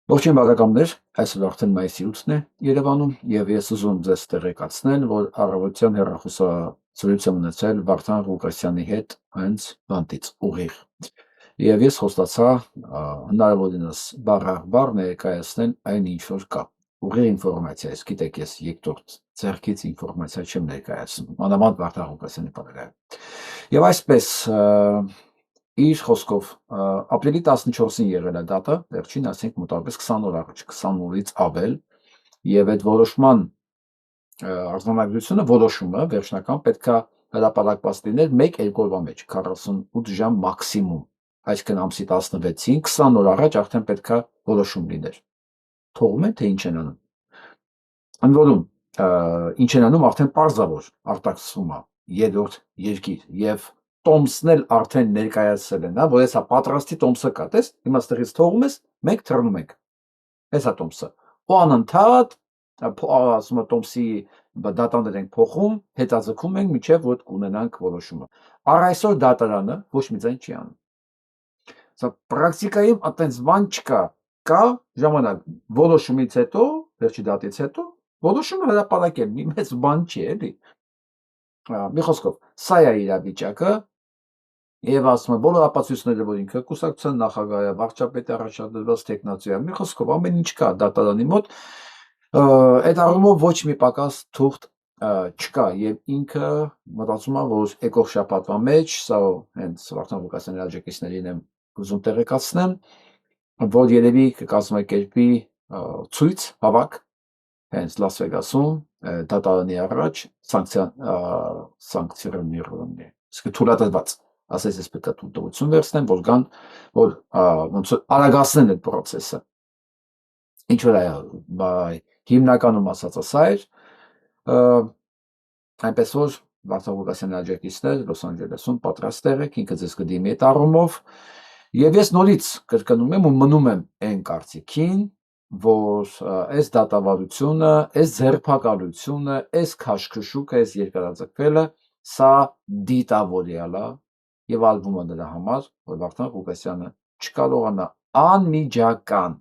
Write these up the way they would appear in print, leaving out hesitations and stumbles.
Ողջույն բարեկամներ, այսօր արդեն մայիսի 8-ն է Երևանում եւ ես ուզում ձեզ տեղեկացնել, որ առավոտյան հեռախոսազրույց եմ ունեցել Վարդան Ղուկասյանի հետ հենց բանտից ուղիղ։ Եվ ես խոստացա հնարավորինս բառ առ բառ ներկայացնել այն ինչ որ կա։ Ուղիղ ինֆորմացիա, ես գիտեք, ես երկրորդ ձեռքից ինֆորմացիա չեմ ներկայացնում, մանավանդ Վարդան Ղուկասյանի բارگայում։ Եվ այսպես իր խոսքով ապրիլի 14-ին եղել է դատը, վերջին, ասենք մոտավորապես 20 օր առաջ, 20 օրից ավել, եւ այդ որոշման արձանագրությունը, որոշումը վերջնական պետքա հրապարակված լիներ 1-2 օրվա մեջ, 48 ժամ մաքսիմում, այսինքն ամսի 16-ին, 20 օր առաջ արդեն պետքա որոշում լիներ։ Թողում են, թե ինչ են անում։ Ընդ որում, ինչ են անում, արդեն պարզավոր արտաքսվում է երրորդ երկիր եւ տոմսն էլ արդեն ներկայացել են, որ հեսա պատրաստի տոմսը կա, տես, հիմա ստեղից թողում ես, մենք թռնում ենք, հեսա տոմսը, ու անընդհատ, ասում է տոմսի դատաներ ենք փոխում, հետաձգում ենք, մինչև որ կունենանք որոշումը։ Առ այսօր դատարանը ոչ մի ձայն չի անում։ Սա պրակտիկայում այտենց բան չկա, կա ժամանակ, որոշումից հետո, վերջի դատից հետո, որոշումը հրապարակել, մի մեծ բան չի, էլի։ Մի խոսքով, սա է իրավիճակը, եւ ասում եմ, բոլոր ապացույցները, որ ինքը կուսակցության նախագահը, վարչապետի առաջադրված տեխնացիա, մի խոսքով ամեն ինչ կա դատարանի մոտ, այդ առումով ոչ մի պակաս թուղթ չկա եւ ինքը մտածում է, որ եկող շաբաթվա մեջ, սա հենց Վարդան Ղուկասյանի աջակիցներին եմ ուզում տեղեկացնեմ, որ երևի կկազմակերպի ցույց հավաք հենց Լաս Վեգասում դատարանի առաջ սանկցիոներներ, իսկ թույլատրված, ասես ես պետք է թույլտվություն վերցնեմ, որ գան, որ ոնց որ արագացնեն այդ process-ը։ Ինչ որ այ հիմնականում ասածը սա էր, այնպես որ Վարդան Ղուկասյանի աջակիցներ Լոս Անջելեսում պատրաստ եղեք, ինքը ձեզ կդիմի այդ առումով, եւ ես նորից կրկնում եմ ու մնում եմ այն կարծիքին, որ այս դատավարությունը, այս ձերբակալությունը, այս քաշքշուկը, այս երկարաձգվելը, սա դիտավորյալ է եւ ալբոմ է դրա համար, որ Վարդան Ղուկասյանը չկարողանա անմիջական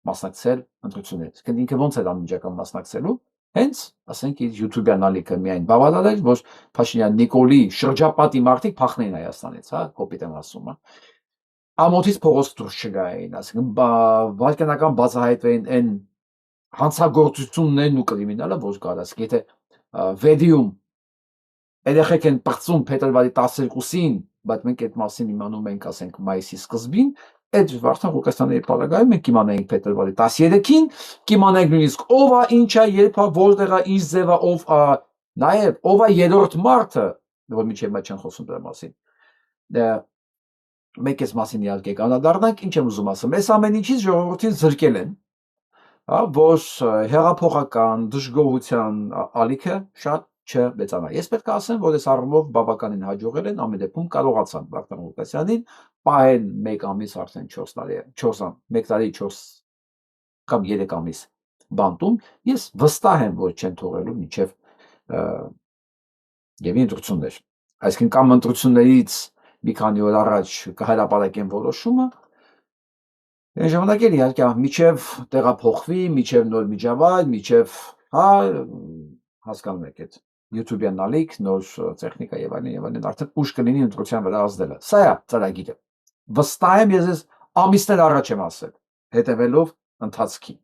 մասնակցել ընտրություններին։ Իսկ ինքը ոնց էր անմիջական մասնակցելու, հենց, ասենք, իր YouTube-յան ալիքը միայն բավարար էր, որ Փաշինյան Նիկոլի շրջապատի մարդիկ փախնեին Հայաստանից, հա, կոպիտ եմ ասում, ամոթից փողոց դուրս չգային, ասենք, վարկենական բացահայտվեին այն հանցագործություններն ու կրիմինալը, որ կար, ասենք, եթե վեդիում երեխեք են պղծում փետրվարի 12-ին, բայց մենք այդ մասին իմանում ենք, ասենք, մայիսի սկզբին, այդ Վարդան Ղուկասյանի պարագայում մենք կիմանայինք փետրվարի 13-ին, կիմանայինք նույնիսկ ով է, ինչ է, երբ է, որտեղ է, ինչ ձև է, ով է, նաև ով է երրորդ մարդը, որ միջև մեջ չեն խոսում դրա մասին։ Մենք այս մասին իհարկե կանադառնանք, ինչ եմ ուզում ասեմ, այս ամեն ինչից ժողովրդին զրկել են, որ հեղափոխական դժգոհության ալիքը շատ չվեծանա։ Ես պետք է ասեմ, որ այս առումով բավականին հաջողել են, ամեն դեպքում կարողացան Վարդան Ղուկասյանին պահել 1 ամիս, արդեն 4 տարի, 1 տարի 4 կամ 3 ամիս բանտում, ես վստահ եմ, որ չեն թողելու մինչև եւ ընտրություններ։ Այսինքն կամ ընտրություններից մի քանի օր առաջ կհրապարակեն որոշումը, այն ժամանակ էլ իհարկե միջև տեղափոխվի, միջև նոր միջավայր, միջև, հա, հասկանում եք այդ YouTube-յան ալիք, նոր տեխնիկա եւ այլն, արդեն ուշ կլինի ընտրության վրա ազդելը։ Սա է ծրագիրը։ Վստահ եմ, ես ամիսներ առաջ եմ ասել, հետևելով ընթացքին։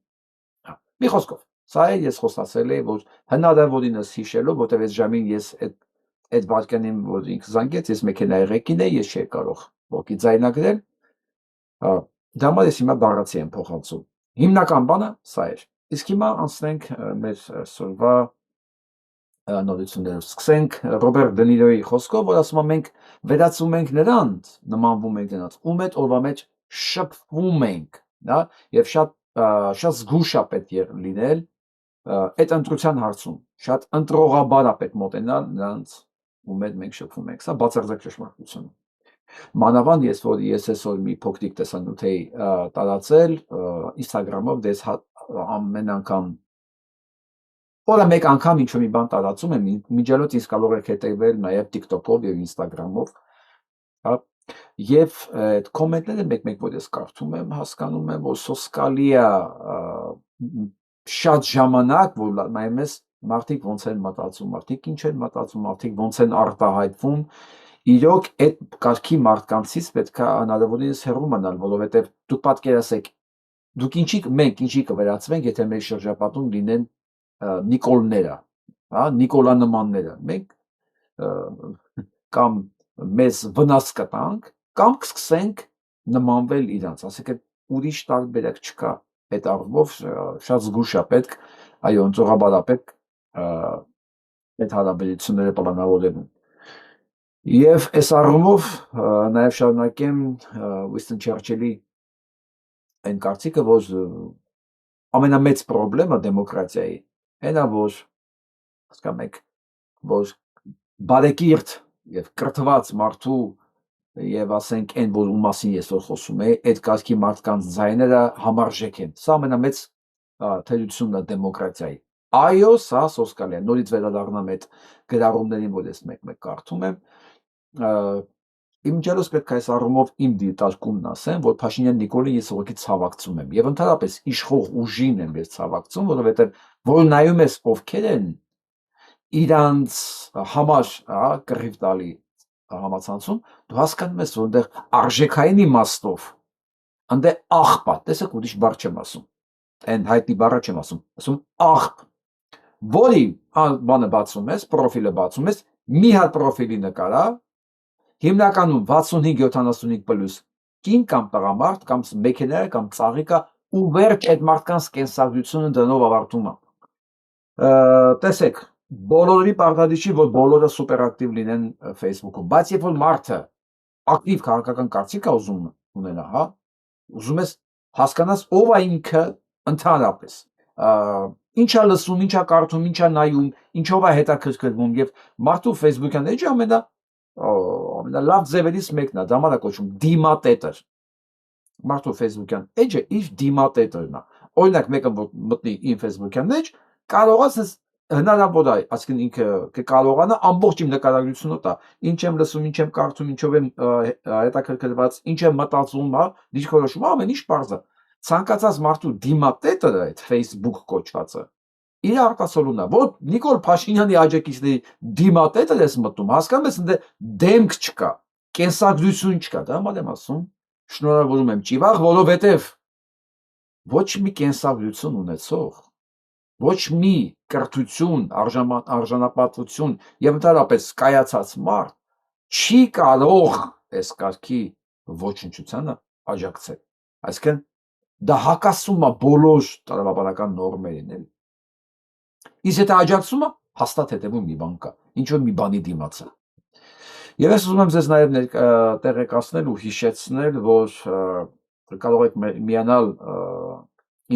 Մի խոսքով, սա է, ես խոստացել եմ, որ հնարավորինս հիշելով, որտեղ այս ժամին ես այդ վարկանին, որ ինքը զանգեց, ես մեքենայի ղեկին էի, ես չէի կարող ոգի ձայնագրել, դա համար ես հիմա բառացի եմ փոխանցում։ Հիմնական բանը սա էր։ Իսկ հիմա անցնենք մեր այսօրվա նորություններով։ Սկսենք Ռոբերտ Դե Նիրոյի խոսքով, որ ասում է մենք վերածում ենք նրանց, նմանվում ենք նրանց, ում այդ օրվա մեջ շփվում ենք, հա, եւ շատ զգուշ է պետք լինել այդ ընտրության հարցում, շատ ընտրողաբար է պետք մոտենալ նրանց, ում հետ մենք շփվում ենք, սա բացարձակ ճշմարտություն է։ Մանավանդ ես այսօր մի փոքրիկ տեսանյութ էի տարածել Instagram-ով, դες ամեն անգամ օրը մեկ անգամ ինչ-որ մի բան տարածում եմ, միջալոց ինձ կարող եք հետևել նաև TikTok-ով եւ Instagram-ով, հա, Եվ այդ կոմենտները մեկ-մեկ որ ես կարդում եմ, հասկանում եմ, որ սոսկալի է շատ ժամանակ, որ նայում ես մարդիկ ոնց են մտածում, մարդիկ ինչ են մտածում, մարդիկ ոնց են արտահայտվում, իրոք այդ կարգի մարդկանցից պետք է հնարավորինս հեռու մնալ, որովհետև դուք պատկերացեք, դուք մենք ինչի կվերածվենք, եթե մեր շրջապատում լինեն Նիկոլները, հա, Նիկոլա նմանները, մենք կամ մեզ վնաս կտանք, կամ կսկսենք նմանվել իրանց, ասեք ուրիշ տարբերակ չկա, այդ առումով շատ զգուշ է պետք, այո, ընձողաբար է պետք այդ հարաբերությունները պլանավորելուն։ Եվ այս առումով նաև շարունակեմ Winston Churchill-ի այն կարծիքը, որ ամենամեծ պրոբլեմը դեմոկրատիայի այն է, որ հասկանում եք, որ բարեկիրթ եւ կրթված մարդու եւ ասենք այն, որ ում մասին ես որ խոսում եմ, այդ կարգի մարդկանց ձայները համարժեք են։ Սա ամենամեծ թերությունն է դեմոկրատիայի։ Այո, սա սոսկալի է։ Նորից վերադառնամ այդ գրառումներին, որ ես մեկ-մեկ կարդում եմ, իմ ջերս պետք է այս առումով իմ դիտարկումն ասեմ, որ Փաշինյան Նիկոլին ես ուղղակի ցավակցում եմ եւ ընդհանրապես իշխող ուժին եմ ես ցավակցում, որովհետեւ որ նայում ես ովքեր են իրանց համար, հա, կռիվ տալի համացանցում, դու հասկանում ես, որ այնտեղ արժեքային իմաստով այնտեղ աղբ է, տեսեք ուրիշ բառ չեմ ասում, այն հայտնի բառը չեմ ասում աղբ, որի բանը բացում ես, պրոֆիլը բացում ես, մի հատ պրոֆիլի նկարա, հիմնականում 65-75 պլյուս կին կամ տղամարդ կամ մեքենա կամ ծաղիկա ու վերջ այդ մարդկանց կենսագրությունը դրանով ավարտում է։ Տեսեք, բոլորի պարտադիր չի, որ բոլորը սուպերակտիվ լինեն Facebook-ում, բայց երբ որ մարդը ակտիվ քաղաքական կարծիք է ուզում ունենա, հա, ուզում ես հասկանաս ով է ինքը ընդհանրապես, ինչա լսում, ինչա կարդում, ինչա նայում, ինչով է հետաքրքրվում եւ մարդու Facebook-յան էջը ամենալավ ձևերից մեկն է, դա մանա կոչվում դիմատետր։ Մարդու Facebook-յան էջը իր դիմատետերն է։ Օրինակ մեկը մտնի իմ Facebook-յան էջ, կարող է հնարավոր է, այսինքն ինքը կկարողանա ամբողջ իմ նկարագրությունը տա, ինչ եմ լսում, ինչ եմ կարդում, ինչով եմ հետաքրքրված, ինչ եմ մտածում, հա, դիրքորոշում, ամեն ինչ պարզ է։ Ցանկացած մարդու դիմատետերը այդ Facebook կոչվածը իր արտասովորումն է, որ Նիկոլ Փաշինյանի աջակիցների դիմատետը ես մտնում, հասկանում ես, ընդ դեմք չկա, կենսագրություն չկա, դա համար եմ ասում, շնորհավորում եմ ճիվաղ, որովհետև ոչ մի կենսագրություն ունեցող, ոչ մի կրթություն, արժանապատվություն եւ ընդհանրապես կայացած մարդ չի կարող այս կարգի ոչնչությանը աջակցել։ Այսինքն դա հակասում է բոլոր տրամաբանական նորմերին, էլի։ Իսկ եթե աջակցում է, հաստատ հետևում մի բան կա, ինչ որ մի բանի դիմաց է։ Եվ ես ուզում եմ ձեզ նաև տեղեկացնել ու հիշեցնել, որ կարող եք միանալ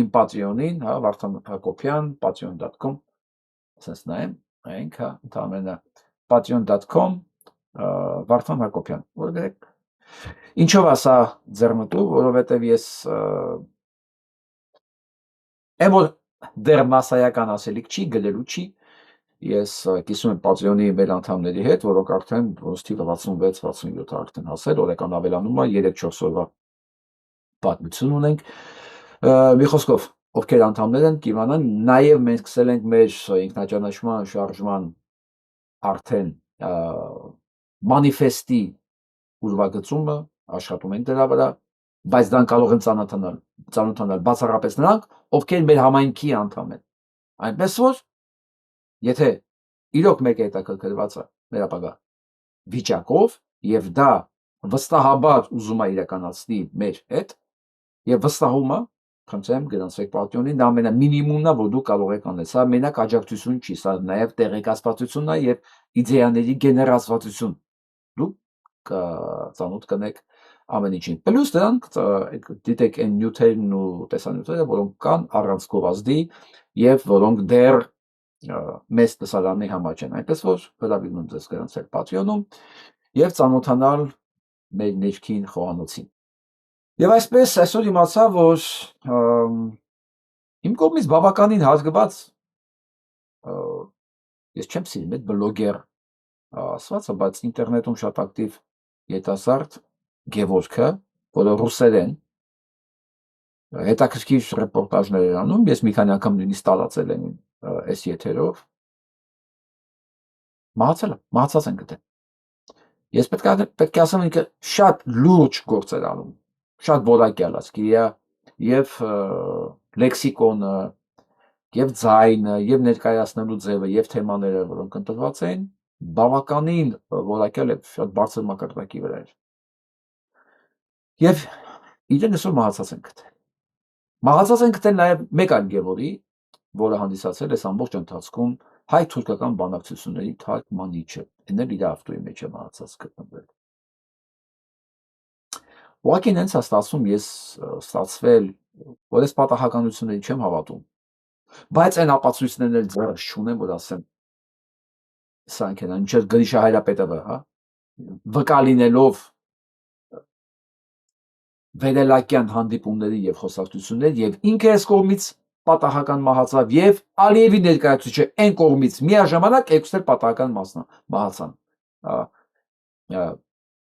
իմ Patreon-ին, հա, Վարդան Հակոբյան, patreon.com, ասես նայեմ, այնք, հա, ընդամենը patreon.com, Վարդան Հակոբյան, որ գրեք։ Ինչով է սա ձեռնտու, որովհետև ես այն որ դեռ մասսայական ասելիք չի, գրելու չի, ես կիսում եմ Patreon-ի մեր անդամների հետ, որոնք արդեն թիվը 66-67 արդեն հասել, օրական ավելանում է 3-4 օրվա պատմություն ունենք։ Մի խոսքով, ովքեր անդամներ են, կիմանան, նաև մենք սկսել ենք մեր ինքնաճանաչման շարժման արդեն մանիֆեստի ուրվագծումը, աշխատում ենք դրա վրա, բայց դրան կարող են ծանոթանալ բացառապես նրանք, ովքեր մեր համայնքի անդամ են։ Այնպես որ եթե իրոք մեկը հետաքրքրված է մեր ապագա վիճակով եւ դա վստահաբար ուզում է իրականացնի մեր հետ եւ վստահում է, խնդրեմ գրանցեք Patreon-ին, դա ամենամինիմումն է, որ դու կարող եք անել։ Սա մենակ աջակցություն չի, սա նաեւ տեղեկացվածությունն է եւ իդեաների գեներացվածություն։ Դուք ծանոթ կնեք ամեն ինչին։ Պլյուս դրանք դիտեք այն նյութերն ու տեսանյութերը, որոնք կան առանց գովազդի եւ որոնք դեռ մեծ տեսարանի համար չեն, այնպես որ հրավիրում եմ ձեզ գրանցել Patreon-ում եւ ծանոթանալ մեր ներքին խոհանոցին։ Եվ այսպես այսօր իմացա, որ իմ կողմից բավականին հարգված ես չեմ սիրում այդ բլոգեր ասվածը, բայց ինտերնետում շատ ակտիվ երիտասարդ Գևորգը, որը ռուսերեն հետաքրքիր ռեպորտաժներ էր անում, ես մի քանի անգամ նույնիսկ տարածել եմ այս եթերով, մահացած են գտել։ Ես պետք է ասեմ, ինքը շատ լուրջ գործ էր անում, շատ որակյալ ասկի եւ լեքսիկոնը, եւ ձայնը, եւ ներկայացնելու ձևը, եւ թեմաները, որոնք ընտրված էին, բավականին որակյալ եւ շատ բարձր մակարդակի վրա էր։ Եվ իրեն այսօր մահացած են գտել։ Մահացած են գտել նաեւ մեկ այլ Գևորգի, որը հանդիսացել է ամբողջ ընթացքում հայ-թուրքական բանակցությունների թարգմանիչը, այն էլ իր ավտոյի մեջ է մահացած գտնվել։ Ուղղակի նենց է ստացվել, որ այս պատահականությունների չեմ հավատում, բայց այն ապացույցներն էլ ձեռս չունեմ, որ ասեմ, սա ընկերան, ինչ էր Գրիշա Հայրապետովը, հա, վկա լինելով վերելակյան հանդիպումների եւ խոսակցություններ եւ ինքը այս կողմից պատահական մահացավ եւ Ալիևի ներկայացուցիչը այն կողմից միաժամանակ երկուսն էլ պատահական մահացան։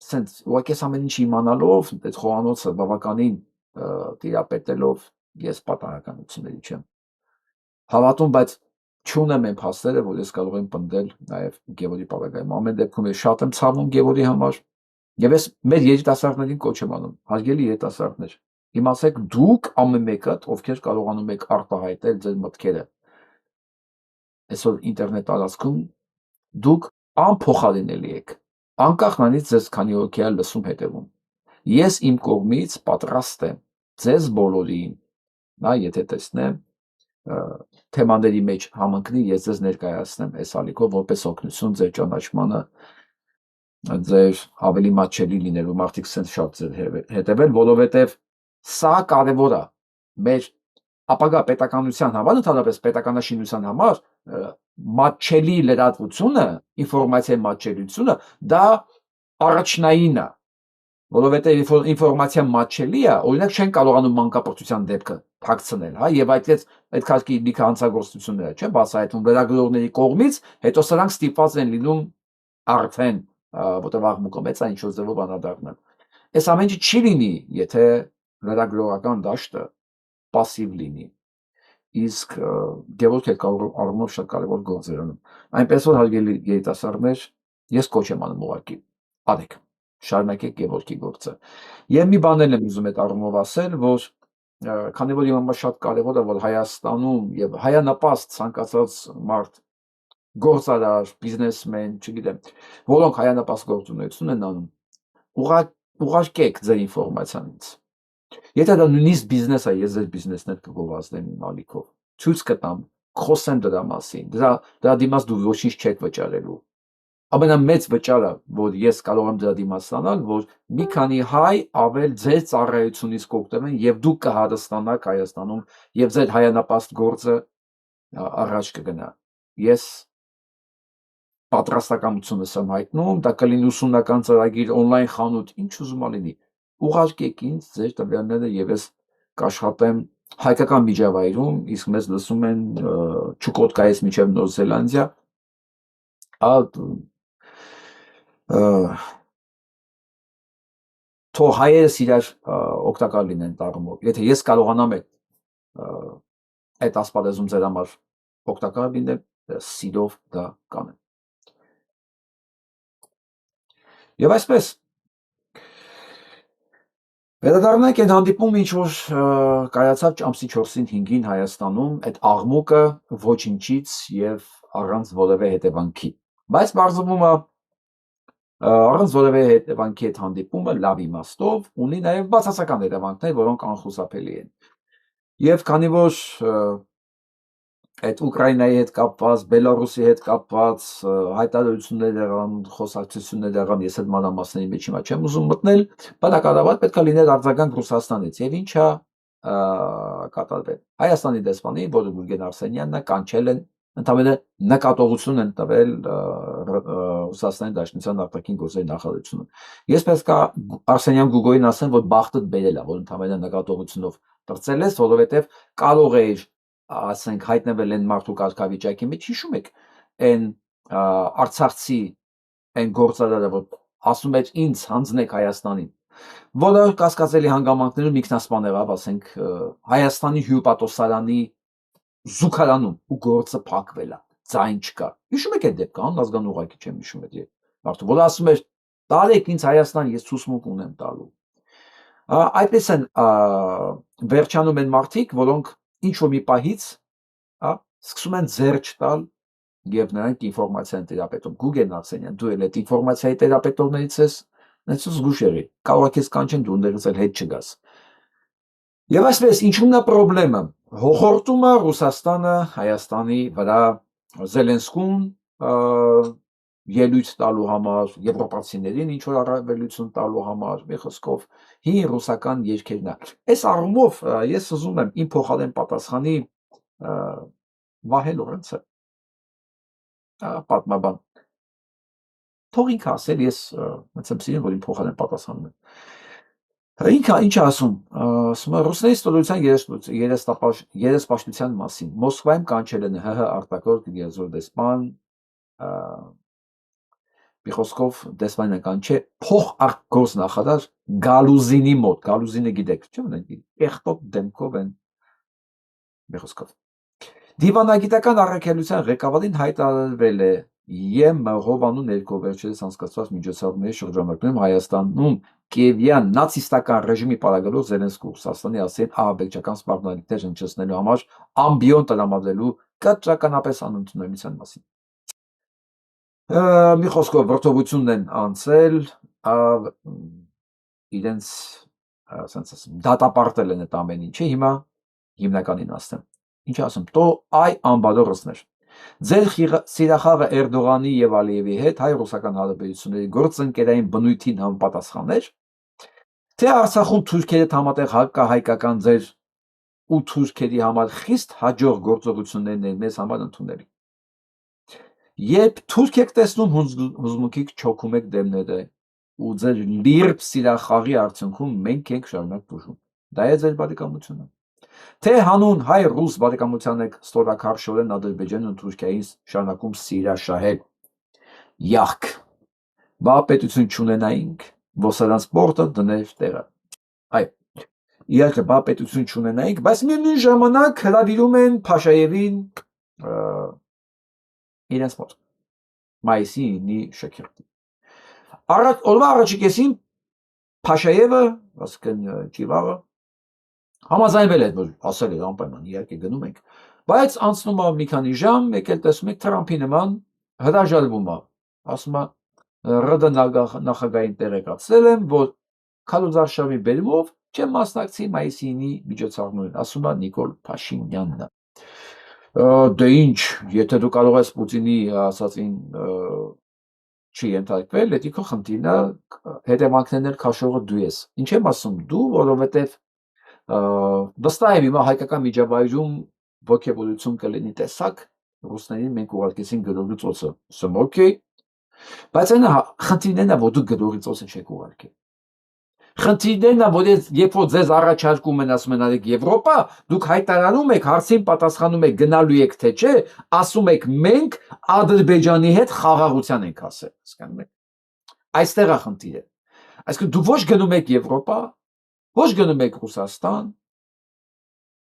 Սենց ուղղակի ամեն ինչ իմանալով այդ խոհանոցը բավականին տիրապետելով ես պատահականությունների չեմ հավատում, բայց չունեմ այն փաստերը, որ ես կարող եմ պնդել նաեւ Գևորգի պարագայում։ Ամեն դեպքում ես շատ եմ ցավում Գևորգի համար։ Եվ ես մեր երիտասարդներին կոչ եմ անում, հարգելի երիտասարդներ, իմացեք դուք ամեն մեկդ, ովքեր կարողանում եք արտահայտել ձեր մտքերը այսօր ինտերնետ տարածքում, դուք անփոխարինելի եք, անկախ նրանից ձեզ քանի հոգի է լսում հետևում։ Ես իմ կողմից պատրաստ եմ ձեզ բոլորին, եթե տեսնեմ թեմաների մեջ համընկնի, ես ձեզ ներկայացնեմ այս ալիքով որպես օգնություն ձեր ճանաչմանը, ձեր ավելի մատչելի լինելու, մարդիկ սենց շատ ձեր հետևել, որովհետև սա կարևոր է մեր ապագա պետականության համար, ընդհանրապես պետականաշինության համար, մատչելի լրատվությունը, ինֆորմացիայի մատչելիությունը, դա առաջնային է, որովհետև ինֆորմացիա մատչելի է, օրինակ չեն կարողանում մանկապարտության դեպքը թաքցնել, հա, եւ այդ քաշքի լիքը հանցագործությունները, չէ՞, բացահայտվում լրագրողների կողմից, հետո սրանք ստիպված են լինում արդեն որտեղ աղմուկը մեծ է, ինչ-որ ձևով անդրադառնալ։ Այս ամեն ինչը չի լինի, եթե լրագրողական դաշտը պասիվ լինի։ Իսկ Գևորգը առումով շատ կարևոր գործեր անում։ Այնպես որ հարգելի երիտասարդներ, ես կոչ եմ անում ուղղակի, արեք, շարունակեք Գևորգի գործը։ Եվ մի բան էլ եմ ուզում այդ առումով ասել, որ քանի որ իմ համար շատ կարևոր է, որ Հայաստանում եւ հայանպաստ ցանկացած մարդ գործարար, բիզնեսմեն, չգիտեմ, որոնք հայանպաստ գործունեություն են անում, ուղարկեք ձեր ինֆորմացիան ինձ։ Եթե դա նույնիսկ բիզնես է, ես ձեր բիզնեսներ կգովազդեմ իմ ալիքով, ցույց կտամ, խոսեմ դրա մասին, դրա դիմաց դու ոչինչ չեք վճարելու։ Ամենամեծ վճարը, որ ես կարող եմ դրա դիմաց ստանալ, որ մի քանի հայ ավել ձեր ծառայությունից կօգտվեն եւ դուք կհարստանաք Հայաստանում եւ ձեր հայանպաստ գործը առաջ կգնա։ Ես պատրաստակամությունս եմ հայտնում, դա կլինի ուսումնական ծրագիր, on-line խանութ, ինչ ուզում լինի։ Ուղարկեք ինձ ձեր տվյալները եւ ես կաշխատեմ հայկական միջավայրում, իսկ մեզ լսում են Չուկոտկայից մինչև Նոր Զելանդիա, թող հայերս իրար օգտակար լինեն տաղմով։ Եթե ես կարողանամ այդ ասպարեզում ձեր համար օգտակար լինել, սիրով դա կանեմ։ Եվ այսպես վերադառնանք այդ հանդիպումը, ինչ որ կայացավ ամսի 4-ին 5-ին Հայաստանում, այդ աղմուկը ոչինչից եւ առանց որևէ հետևանքի։ Բայց բարձվում է առանց որևէ հետևանքի այդ հանդիպումը լավ իմաստով ունի նաեւ բացասական հետևանքներ, որոնք անխուսափելի են։ Եվ քանի որ այդ Ուկրաինայի հետ կապված, Բելարուսի հետ կապված հայտարարություններ եղան, խոսակցություններ եղան, ես այդ մանրամասների մեջ հիմա չեմ ուզում մտնել, բնականաբար պետք է լիներ արձագանք Ռուսաստանից եւ ինչա կատարվել։ Հայաստանի դեսպանի, որը Գուրգեն Արսենյանն է, կանչել են, ընդհանրապես նկատողություն են տվել Ռուսաստանի Դաշնության արտաքին գործերի նախարարությունը։ Ես պետք է Արսենյան Գուգոյին ասեմ, որ բախտդ բերել է, որ ընդհանրապես նկատողությունով տրծել ես, որովհետեւ կարող է ասենք հայտնվել են մարդու կարգավիճակի մեջ, հիշում եք այն արցախցի այն գործարարը, որ ասում էր ինձ հանձնեք Հայաստանին, Որը կասկածելի հանգամանքներում ինքնասպան եղավ, ասենք, Հայաստանի հյուպատոսարանի զուգարանում ու գործը փակվել է, ձայն չկա։ Հիշում եք այդ դեպքը, անազգան ուղղակի չեմ հիշում այդ մարդը, որը ասում էր տարեք ինձ Հայաստան, ես ցուսմունք ունեմ տալու։ Այդպես են վերջանում են մարդիկ, որոնք ինչ որ մի պահից սկսում են ձեռք տալ եւ նրանք ինֆորմացիա են տիրապետում։ Google-ն Արսենյան, դու էլ այդ ինֆորմացիայի տիրապետողներից ես, նույնիսկ զգուշ եղի։ Կարող է քեզ կանչեն դու ներս էլ հետ չգաս։ Եվ այսպես, ինչու՞մն է խնդրեմը։ Հոխորտումը Ռուսաստանը Հայաստանի վրա Զելենսկուն ելույթ տալու համար, եվրոպացիներին ինչ որ առավելություն տալու համար, մի խոսքով հին ռուսական երկերն է։ Այս առումով ես ուզում եմ իմ փոխարեն պատասխանի Վահե Լորենցը, պատմաբան։ Թող ինքը ասել, ես ոնց եմ սիրում, որ իմ փոխարեն պատասխանում եմ։ Ինքը ինչ ասում, ասում է ռուսների ստորության երեսպաշտության մասին։ Մոսկվայում կանչել են ՀՀ արտակարգ գերազոր դեսպան, մի խոսքով դեսպանը կանչե փող արտգործնախարար Գալուզինի մոտ։ Գալուզինը գիտեք, չէ՞ ունեն եղտոտ դեմքով են, մի խոսքով։ Դիվանագիտական առաքելության ղեկավարին հայտարարվել է ԵՄ Հովանու ներքո վերջերս անցկացված միջոցառումների շրջանակներում Հայաստանում Կիևյան նացիստական ռեժիմի պարագալով Զելենսկու Ռուսաստանի ասել ահաբեկչական սպառնալիքներ հնչեցնելու համար ամբիոն տրամադրելու կտրականապես անընդունելության մասին։ Մի խոսքով վրդովությունն են անցել, իրենց ասենց ասեմ, դատապարտել են այդ ամեն ինչը, հիմա հիմնականին ասեմ։ Ինչ ասում, տո այ անբադորսներ։ Ձեր սիրախաղը Էրդողանի եւ Ալիևի հետ հայ-ռուսական հարաբերությունների գործընկերային բնույթին համապատասխաներ, թե Արցախում թուրքերը համատեղ հակահայկական ձեր ու թուրքերի համար խիստ հաջող գործողություններն են մեզ համար ընդունելի։ Երբ թուրք եք տեսնում հուզմունքի չոքում եք դեմները ու ձեր լիրբ սիրախաղի արդյունքում մենք ենք շարունակ բուժում։ Դա է ձեր բարեկամությունը։ Թե հանուն հայ-ռուս բարեկամության եք ստորակարշորեն Ադրբեջանն ու Թուրքիային շարունակում սիրաշահել։ Յախք, բա պետություն չունենայինք, ոսերանց պորտը դներ տեղը։ Այ, իհարկե, բա պետություն չունենայինք, բայց միևնույն ժամանակ հրավիրում են Փաշաևին իրենց մոտ։ Մայիսի 9-ի շքերթի։ Օրվա առաջի կեսին Փաշաևը, ասկն Ճիվավը, համաձայնվել է, որ ասել է անպայման, իհարկե գնում ենք, բայց անցնում է մի քանի ժամ, եկել տեսնում եք Թրամփի նման հրաժարվում է, ասում է ՌԴ նախագահային տեղեկացրել եմ, որ Քալուզարշավի բերումով չեմ մասնակցի մայիսի 9-ի միջոցառումներին, ասում է Նիկոլ Փաշինյանն։ Դե ինչ, եթե դու կարող ես Պուտինի ասածին չի ենթարկվել, դա քո խնդիրն է, հետևանքներն քաշողը դու ես։ Ինչ եմ ասում դու, որովհետև վստահ եմ հիմա հայկական միջավայրում ոգևորություն կլինի տեսակ, ռուսներին մենք ուղարկեցին գրողի ծոցը, ասում օքեյ, բայց այն խնդիրներն է, որ դու գրողի ծոցը չեք ուղարկել։ Խնդիրներն է, որ երբ որ ձեզ առաջարկում են, ասում են արեք Եվրոպա, դուք հայտարարում եք, հարցին պատասխանում եք գնալու եք թե չէ, ասում եք մենք Ադրբեջանի հետ խաղաղության ենք հասել, հասկանում եք։ Այստեղ է խնդիրը։ Այսինքն դու ոչ գնում եք Եվրոպա, ոչ գնում եք Ռուսաստան,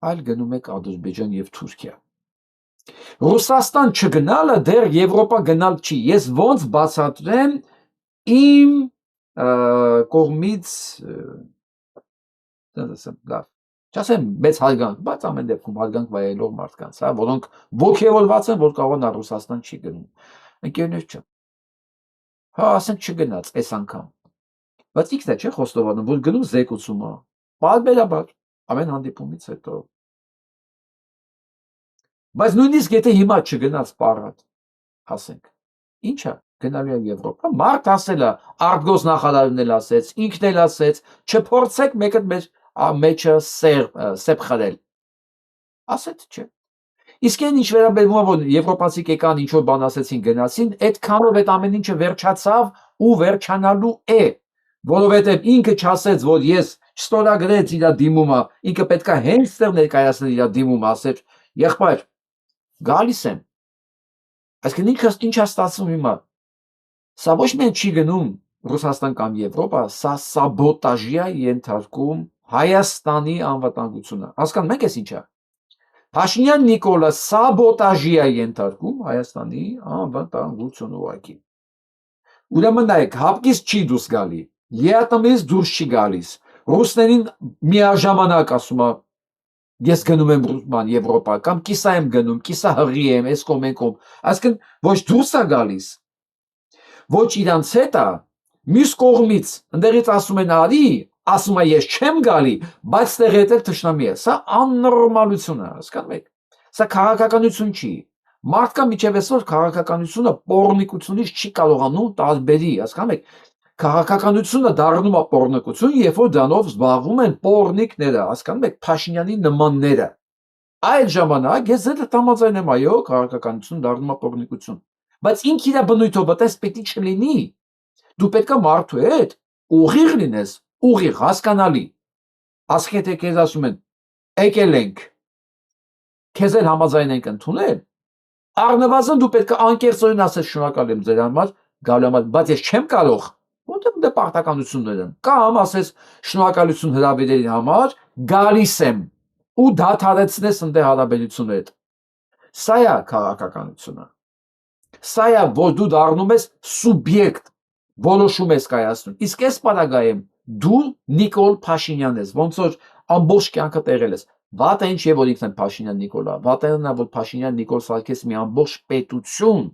այլ գնում եք Ադրբեջան եւ Թուրքիա։ Ռուսաստան չգնալը դեռ Եվրոպա գնալ չի։ Ես ոնց բացատրեմ իմ կողմից լավ, չասեմ մեծ հարգանք, բայց ամեն դեպքում հարգանք վայելող մարդկանց, հա, որոնք ոգևորված են, որ կարող են Ռուսաստան չի գնում։ Ընկերներ չեմ։ Հա, ասենք չգնաց այս անգամ։ Բայց ինքն է չէ խոստովանում, որ գնում զեկուցում է։ Բարբերաբար ամեն հանդիպումից հետո։ Բայց նույնիսկ եթե հիմա չգնաց պարատ, ասենք, ի՞նչ է գնալու է Եվրոպա։ Մարդ ասել է, արտգործնախարարն էլ ասեց, ինքն էլ ասեց, չփորձեք մեկը մեջը սեպ խրել։ Ասեց չէ։ Իսկ այն ինչ վերաբերվում է, որ եվրոպացի կեկան ինչ որ բան ասեցին, գնացին, այդքանով այդ ամեն ինչը վերջացավ ու վերջանալու է, որովհետև ինքը չասեց, որ ես չստորագրեց իր դիմումը, ինքը պետքա հենց ստեղ ներկայացնել իր դիմումը, ասեց, եղբայր, գալիս եմ։ Այսինքն ինքը ինչ է ստացվում հիմա։ Սա ոչ միայն չի գնում Ռուսաստան կամ Եվրոպա, սա սաբոտաժի է ենթարկում Հայաստանի անվտանգությունը։ Հասկանում եք էս ինչա։ Փաշինյան Նիկոլը սաբոտաժի է ենթարկում Հայաստանի անվտանգությունը ուղղակի։ Ուրեմն նայեք, հապկից չի դուրս գալի, ԵԱՏՄ-ից դուրս չի գալիս։ Ռուսներին միաժամանակ ասում է ես գնում եմ Եվրոպա կամ կիսա եմ գնում, կիսա հղի եմ, այս կողմ են կողմ։ Այսինքն ոչ դուրս է գալիս, ոչ իրանց հետ է, մյուս կողմից ընդերից ասում են արի, ասում է ես չեմ գալի, բայց տեղ հետ էլ թշնամի է։ Սա աննորմալություն է, հասկանում եք։ Սա քաղաքականություն չի։ Մարդկա միջև այսօր քաղաքականությունը պոռնիկությունից չի կարողանում տարբերի, հասկանում եք։ Քաղաքականությունը դառնում է պոռնիկություն, երբ որ դրանով զբաղվում են պոռնիկները, հասկանում եք, Փաշինյանի նմանները։ Այդ ժամանակ ես ձեզ համաձայն եմ, այո, քաղաքականություն դառնում է պոռնիկություն, բայց ինք իր բնույթով այդպես պետք չլինի։ Դու պետք է մարդու հետ ուղիղ լինես, ուղիղ, հասկանալի։ Ասենք թե քեզ ասում են, եկել ենք, քեզ էլ համաձայն ենք ընդունել, առնվազն դու պետք է անկեղծորեն ասես շնորհակալ եմ ձեր համար, գալու համար, բայց ես չեմ կարող, որտեղ դե պարտականություններ են, կամ ասես շնորհակալություն հրավերերի համար, գալիս եմ ու դադարեցնես ընդ հարաբերություններդ։ Սա է քաղաքականությունը։ Սա է, որ դու դառնում ես սուբյեկտ, որոշում ես կայացնում։ Իսկ այս պարագայում դու Նիկոլ Փաշինյանն ես, ոնց որ ամբողջ կյանքը տեղել ես։ Վատը ինչ է, որ ինքն է Փաշինյան Նիկոլա, վատը նա որ Փաշինյան Նիկոլ Սարգես մի ամբողջ պետություն,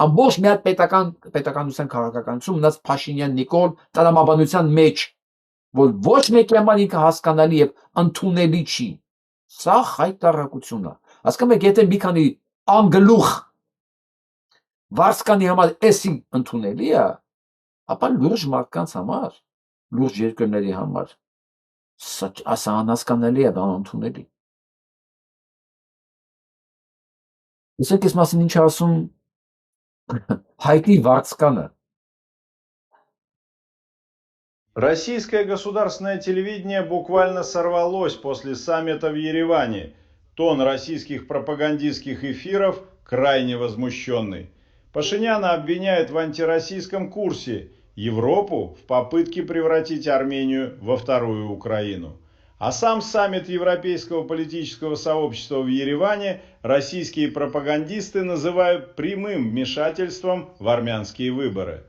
ամբողջ մի հատ պետականության քաղաքականություն մնաց Փաշինյան Նիկոլ տրամաբանության մեջ, որ ոչ մեկի համար ինքը հասկանալի եւ ընդունելի չի։ Սա խայտարակություն է։ Հասկանում եք, եթե մի քանի անգլուխ վարսկանի համար էսի ընդունելի է, ապա լուրջ մարդկանց համար, լուրջ երկրների համար սա անհասկանալի է, անընդունելի։ Իսկ այս մասին ինչ ասում հայտնի վարսկանը։ Российское государственное телевидение буквально сорвалось после саммита в Ереване. Тон российских пропагандистских эфиров крайне возмущенный. Пашиняна обвиняют в антироссийском курсе, Европу в попытке превратить Армению во вторую Украину. А сам саммит Европейского политического сообщества в Ереване российские пропагандисты называют прямым вмешательством в армянские выборы.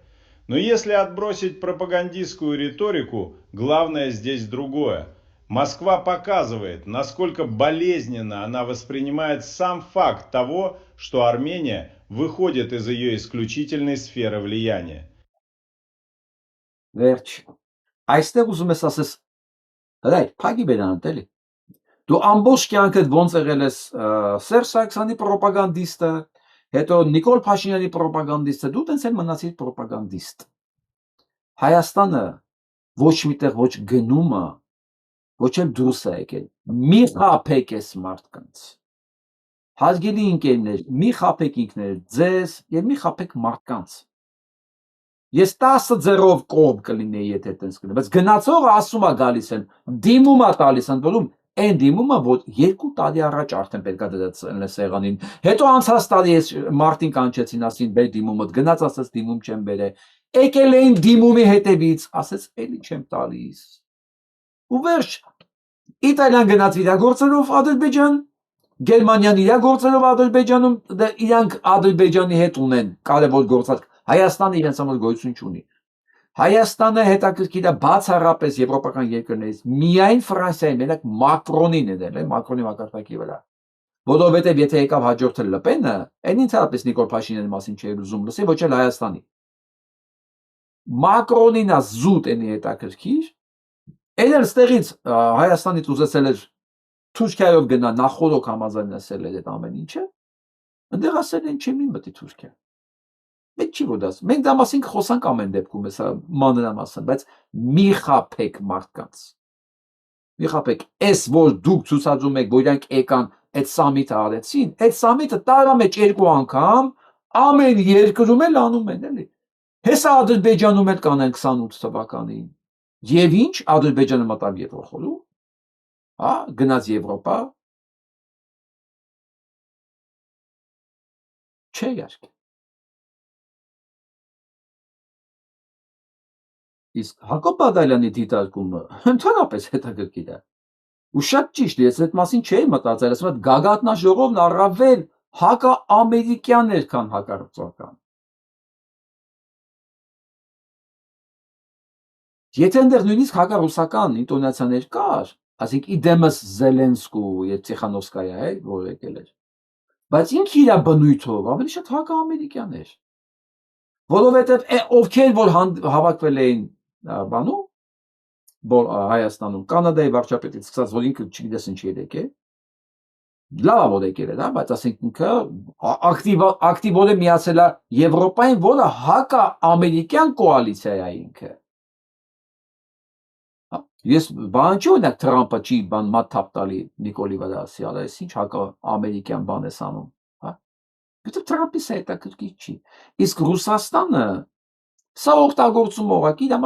Но если отбросить пропагандистскую риторику, главное здесь другое. Москва показывает, насколько болезненно она воспринимает сам факт того, что Армения выходит из ее исключительной сферы влияния. Վերջ, այստեղ ուզում ես ասես, հրայք, փագի բերանդ էլի։ Դու ամբողջ կյանքդ ոնց եղել ես Սերժ Սարգսյանի պրոպագանդիստը, հետո Նիկոլ Փաշինյանի պրոպագանդիստը, դու տենց էլ մնացիր պրոպագանդիստ։ Հայաստանը ոչ միտեղ ոչ գնումը, ոչ էլ դուրս է եկել։ Մի խափեք այս մարդկանց։ Հարգելի ընկերներ, մի խափեք ինքներդ ձեզ եւ մի խափեք մարդկանց։ Ես 10-0 կողմ կլինեի, եթե տենց կլինի, բայց գնացողը ասում է գալիս են, դիմում է տալիս են, որում այն դիմումը, որ 2 տարի առաջ արդեն պետք է դրել սեղանին։ Հետո անցած տարի ես մարտին կանչեցին, ասին բեր դիմումդ, գնաց ասած դիմում չեմ բերել։ Եկել էին դիմումի հետևից, ասեց էլի չեմ տալիս։ Ու վերջ, Իտալիան գնաց իրագործելով Ադրբեջան, Գերմանիան իրագործելով Ադրբեջանում, իրանք Ադրբեջանի հետ ունեն կարևոր գործարք, Հայաստանը իրենց համար գոյություն չունի։ Հայաստանը հետաքրքիր է բացառապես եվրոպական երկրներից, միայն Ֆրանսիայի մենակ Մակրոնին է դել, Մակրոնի մակարդակի վրա։ Որովհետև եթե եկավ հաջորդը Լպենը, այն ինձ Նիկոլ Փաշինյանի մասին չէր ուզում լսի, ոչ էլ Հայաստանի։ Մակրոնին է զուտ էնի հետաքրքիր, այն էլ ստեղից Հայաստանից ուզեցել էր Թուրքիայով գնա նախորոք համաձայնեցել էր այդ ամեն ինչը, այնտեղ ասել են չի մի մտի Թուրքիա։ Մենք չի որ դաս։ Մենք դա մասին խոսանք ամեն դեպքում, հեսա մանրամասն, բայց մի խափեք մարդկանց։ Մի խափեք, այս որ դուք ցուցադրում եք, որ իրանք եկան այդ սամիթը արեցին, այդ սամիթը տարվա մեջ 2 անգամ ամեն երկրում էլ անում են, էլի։ Հեսա Ադրբեջանում էլ կանեն 28 թվականին։ Եվ ինչ Ադրբեջանը մտավ Եվրոխորհուրդ, հա, գնաց Եվրոպա։ Չէ, իհարկե։ Իսկ Հակոբ Բադալյանի դիտարկումը ընդհանրապես հետաքրքիր է։ Ու շատ ճիշտ, ես այդ մասին չէի մտածել, ասում եմ գագաթնաժողովն առավել հակաամերիկյան էր, քան հակառուսական։ Եթե այնտեղ նույնիսկ հակառուսական ինտոնացիաներ կար, ասենք իդեմս Զելենսկու եւ Տիխանովսկայա է, որ եկել էր, բայց ինքը իր բնույթով ավելի շատ հակաամերիկյան էր։ Որովհետեւ ովքեր որ հավաքվել էին բանում Հայաստանում, Կանադայի վարչապետից սկսած, որ ինքը չգիտես ինչ եկել, լավ որ եկել է, դա, բայց ասենք ինքը ակտիվորեն միացել է Եվրոպային, որը հակաամերիկյան կոալիցիա է ինքը։ Ես բան չի օրինակ Թրամփը չի բան մատ թափ տալի Նիկոլի վրա ասի, ալա ես ինչ հակաամերիկյան բան ես անում, հա։ Որտեղ Թրամփի հետաքրքիր չի։ Իսկ Ռուսաստանը սա օգտագործում ուղղակի դա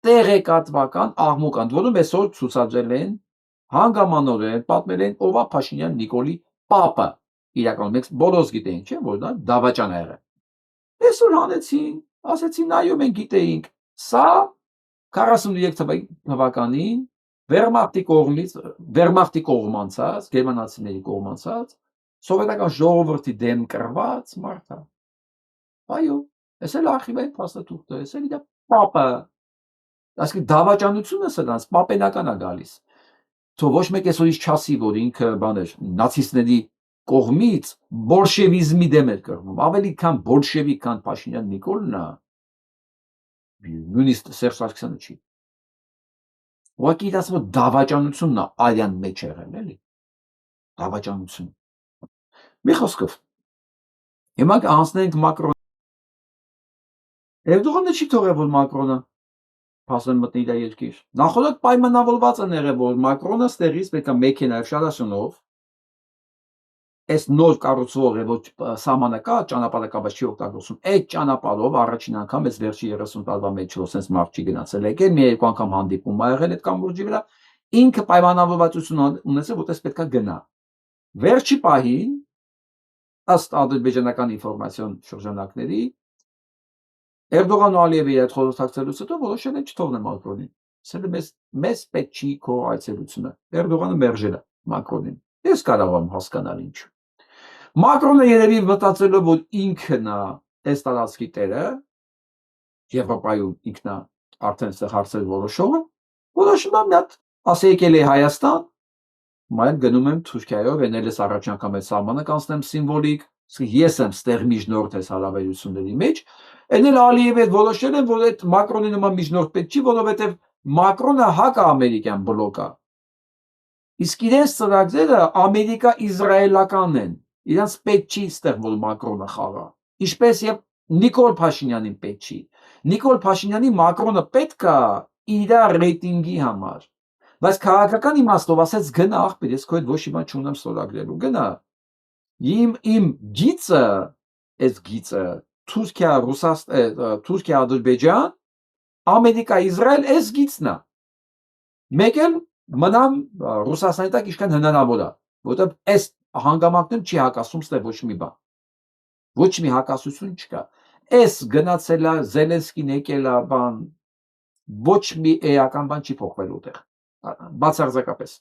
տեղեկատվական աղմուկ են, որում այսօր ցուցադրել են հանգամանորեն պատմել են ով է Փաշինյան Նիկոլի պապը։ Իրականում մենք բոլորս գիտեինք, չէ՞, որ դա դավաճան է եղել։ Այսօր հանեցին, ասեցին այո, մենք գիտեինք, սա 43 թվականին Վերմախտի կողմանցած, գերմանացիների կողմանցած, սովետական ժողովրդի դեմ կռված մարդ է։ Այո, այս էլ արխիվային փաստաթուղթ է, այս էլ իր պապը։ Այսինքն դավաճանությունը սրանց պապենական է գալիս։ Թող ոչ մեկ այսօր չասի, որ ինքը բան էր, նացիստների կողմից բոլշևիզմի դեմ էր կռվում, ավելի քան բոլշևիկ, քան Փաշինյան Նիկոլն է, նույնիսկ Սերժ Սարգսյանը չի։ Ուղղակի իր ասում դավաճանությունն է արյան մեջ եղել, էլի։ Դավաճանություն։ Մի խոսքով։ Հիմա անցնենք Մակրոն։ Էրդողանը չի թողել, որ Մակրոնը փաստորեն մտնի իր երկիր։ Նախորդ պայմանավորված են եղել, որ Մակրոնը ստեղից պետք է մեքենայով շարաշնով այս նոր կառուցվող է, որ սահմանը կա, ճանապարհը կա, բայց չի օգտագործում։ Այդ ճանապարհով առաջին անգամ այս վերջի 30 տարվա մեջ որ sense մարդ չի գնացել եկել, մի երկու անգամ հանդիպում ա եղել այդ կամուրջի վրա, ինքը պայմանավորվածություն ունեցել, որ այս պետքա գնա։ Վերջի պահին ըստ ադրբեջանական ինֆորմացիոն շրջանակների Էրդողան ու Ալիևի այդ խորհրդակցելուց հետո որոշել են չթողնել Մակրոնին։ Ասել են մեզ պետք չի քո այցելությունը։ Էրդողանը մերժել է Մակրոնին։ Ես կարող եմ հասկանալ ինչ։ Մակրոնը երևի մտածելով, որ ինքն է այս տարածքի տերը, Եվրոպայում ինքն է արդեն այստեղ հարցեր որոշողը, որոշում է մի հատ ասե եկել է Հայաստան, մայր գնում եմ Թուրքիայով, ենել ես առաջին անգամ այդ սահմանը կանցնեմ սիմվոլիկ, ես եմ ստեղ միջնորդ այս հարաբերությունների մեջ, ենել Ալիևը որոշել են, որ այդ Մակրոնի նման միջնորդ պետք չի, որովհետև Մակրոնը հակաամերիկյան բլոկ է։ Իսկ իրենց ծրագրերը ամերիկա-իսրայելական են, իրենց պետք չի ստեղ, որ Մակրոնը խաղա, ինչպես եւ Նիկոլ Փաշինյանին պետք չի։ Նիկոլ Փաշինյանի Մակրոնը պետք է իր ռեյտինգի համար, բայց քաղաքական իմաստով ասած գնա ախպեր, ես քո հետ ոչ մի բան չունեմ ստորագրելու, գնա։ Իմ գիծը, այս գիծը Թուրքիա, Թուրքիա, Ադրբեջան, Ամերիկա, Իսրայել, այս գիծն է։ Մեկ էլ մնամ Ռուսաստանի տակ ինչքան հնարավոր է, որտեղ այս հանգամանքներում չի հակասում ստեղ ոչ մի բան։ Ոչ մի հակասություն չկա։ Այս գնացել է Զելենսկին եկել է բան, ոչ մի էական բան չի փոխվել ուտեղ։ Բացարձակապես։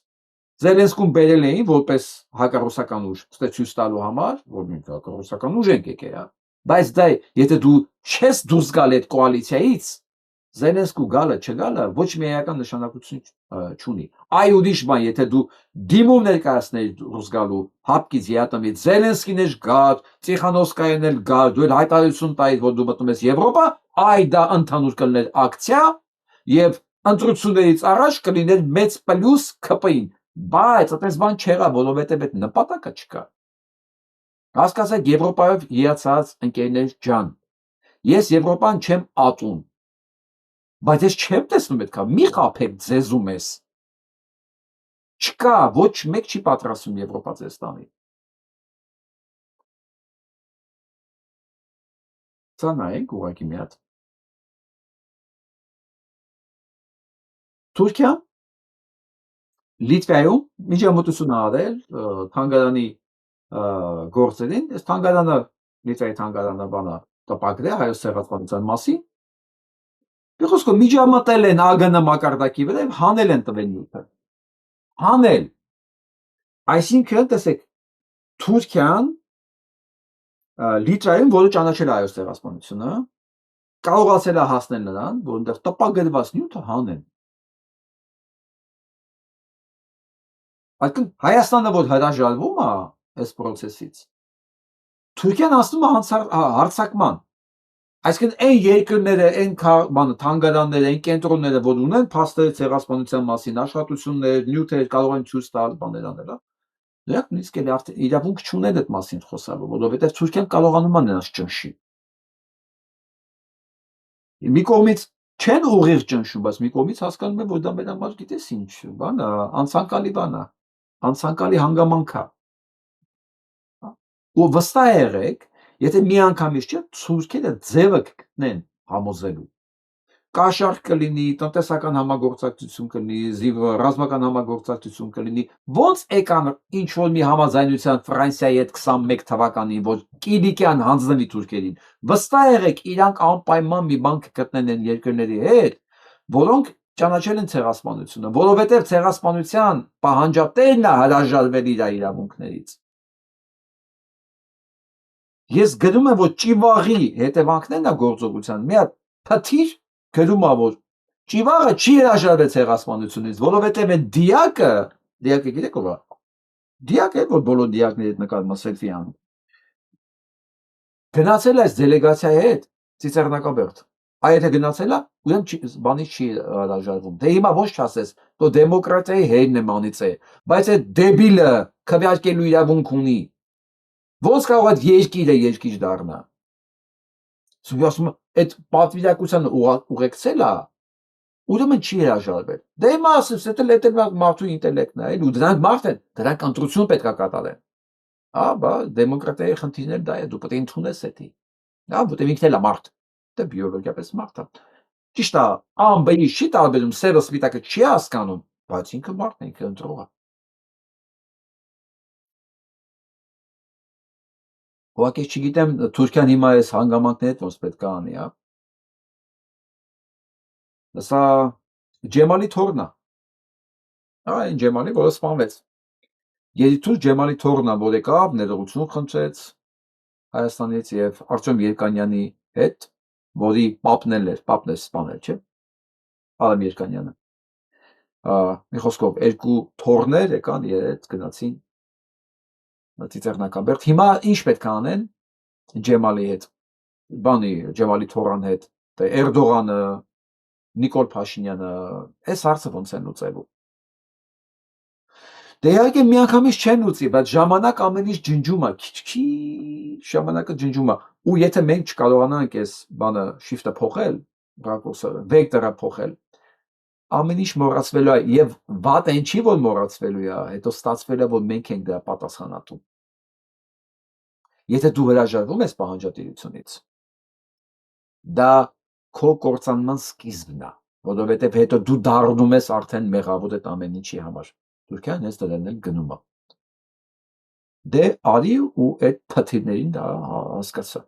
Զելենսկուն բերել էին որպես հակառուսական ուժ, ցույց տալու համար, որ մենք հակառուսական ուժ ենք եկել, հա։ Բայց դա եթե դու չես դուրս գալ այդ կոալիցիայից, Զելենսկու գալը չգալը ոչ մի էական նշանակություն չունի։ Այ ուրիշ բան, եթե դու դիմում ներկայացնել դուրս գալու հապկից յատամից Զելենսկին էլ գար, Տիխանովսկայան էլ գար, դու հայտարարություն տայիր, որ դու մտնում ես Եվրոպա, այ դա ընդհանուր կլիներ ակցիա եւ ընտրություններից առաջ կլիներ մեծ պլյուս ԿՊ-ին, բայց այդպես բան չեղավ, որովհետեւ այդ նպատակը չկա։ Հասկացեք, Եվրոպայով հիացած ընկերներ ջան, ես Եվրոպան չեմ ատում, բայց ես չեմ տեսնում այդքան, մի խափեք ձեզում ես։ Չկա, ոչ մեկ չի պատրաստում Եվրոպա ձեզ տանի։ Սա նայենք ուղղակի մի հատ։ Թուրքիա Լիտվայում միջամտություն արել թանգարանի գործերին, այս թանգարանը Լիտվայի թանգարանը բանա տպագրել հայոց ցեղասպանության մասին, Մի խոսքով միջամտել են ԱԳՆ մակարդակի վրա եւ հանել են տվել նյութը։ Հանել։ Այսինքն, տեսեք, Թուրքիան Լիտրայում, որը ճանաչել է Հայոց ցեղասպանությունը, կարողացել է հասնել նրան, որ այնտեղ տպագրված նյութը հանեն։ Այսինքն Հայաստանը որ հրաժարվում է այս process-ից, Թուրքիան ասում է հարձակման։ Այսինքն այն երկրները, այն թանգարանները, այն կենտրոնները, որ ունեն փաստեր ցեղասպանության մասին, աշխատություններ, նյութեր կարող են ցույց տալ, բաներ անել, նրանք նույնիսկ իրավունք չունեն այդ մասին խոսալու, որովհետև Թուրքիան կարողանում է նրանց ճնշի։ Մի կողմից չեն ուղիղ ճնշում, բայց մի կողմից հասկանում են, որ դա մեր համար գիտես ինչ բան է, անցանկալի բան է, անցանկալի հանգամանք է։ Ու վստահ եղեք, եթե մի անգամից չէ, թուրքերը ձևը կգտնեն համոզելու։ Կաշառք կլինի, տնտեսական համագործակցություն կլինի, ռազմական համագործակցություն կլինի, ոնց եկան ինչ որ մի համաձայնության Ֆրանսիայի հետ 21 թվականին, որ Կիլիկյան հանձնվի թուրքերին, վստահ եղեք, իրանք անպայման մի բան կգտնեն այն երկրների հետ, որոնք ճանաչել են ցեղասպանությունը, որովհետև ցեղասպանության պահանջատերն է հրաժարվել իր իրավունքներից։ Ես գրում եմ, որ ճիվաղի հետևանքներն է գործողության, մի հատ փթիր գրում է, որ ճիվաղը չի հրաժարվել ցեղասպանությունից, որովհետև այդ դիակը գիտեք ով է։ Դիակը, որ բոլոր դիակների հետ նկատմամբ սելֆի անում։ Գնացել այս դելեգացիայի հետ Ծիծեռնակաբերդ։ Այ եթե գնացել է, ուրեմն բանից չի հրաժարվում։ Դե հիմա ոչ չասես, તો դեմոկրատիայի հերն է մանից է, բայց այդ դեբիլը քվեարկելու իրավունք ունի։ Ոնց կարող է երկիրը երկիր դառնա։ Ասում այդ պատվիրակությանը ուղեկցել է, ուրեմն չի հրաժարվել։ Դե հիմա ասես, դա մարդու ինտելեկտն է, ու դրանք մարդ են, դրանք ընտրություն պետք է կատարեն։ Բա դեմոկրատիայի խնդիրները դա է, դու պետք է ընդունես դա։ Որտեղ ինքն էլ է մարդ, դա բիոլոգիապես մարդ է։ Ճիշտ է, A-ը չի տարբերում, սևը սպիտակը չի հասկանում, բայց ինքը մարդն է, ինքը ընտրող է։ Ուղղակի չգիտեմ Թուրքիան հիմա այս հանգամանքները ոնց պետք է անի, հա։ Սա Ջեմալի թորն է։ Այն Ջեմալի, որը սպանվեց։ Երիտուր Ջեմալի թորն է, որ եկավ, ներողություն խնդրեց Հայաստանից եւ Արտյոմ Երկանյանի հետ, որի պապն էր սպանել, չէ՞։ Արամ Երկանյանը։ Մի խոսքով երկու թորներ եկան երետ գնացին Ծիծեռնակաբերդ։ Հիմա ինչ պետք է անեն Ջեմալի հետ, Ջեմալի թորան հետ, Էրդողանը, Նիկոլ Փաշինյանը, այս հարցը ոնց են լուծելու։ Դե իհարկե միանգամից չեն լուծի, բայց ժամանակ ամեն ինչ ջնջում է, քիչ ժամանակը ջնջում է։ Ու եթե մենք չկարողանանք այս բանը շիֆտը փոխել, վեկտորը փոխել, ամեն ինչ մոռացվելու է եւ վատ այն չի որ մոռացվելու է, հետո ստացվել է որ մենք ենք դրա պատասխանատու։ Եթե դու հրաժարվում ես պահանջատիրությունից, դա քո կործանման սկիզբն է, որովհետեւ հետո դու դառնում ես արդեն մեղավոր այդ ամեն ինչի համար։ Թուրքիան ես դրան էլ գնում է։ Դե արի ու այդ փթիրներին դա հասկացա։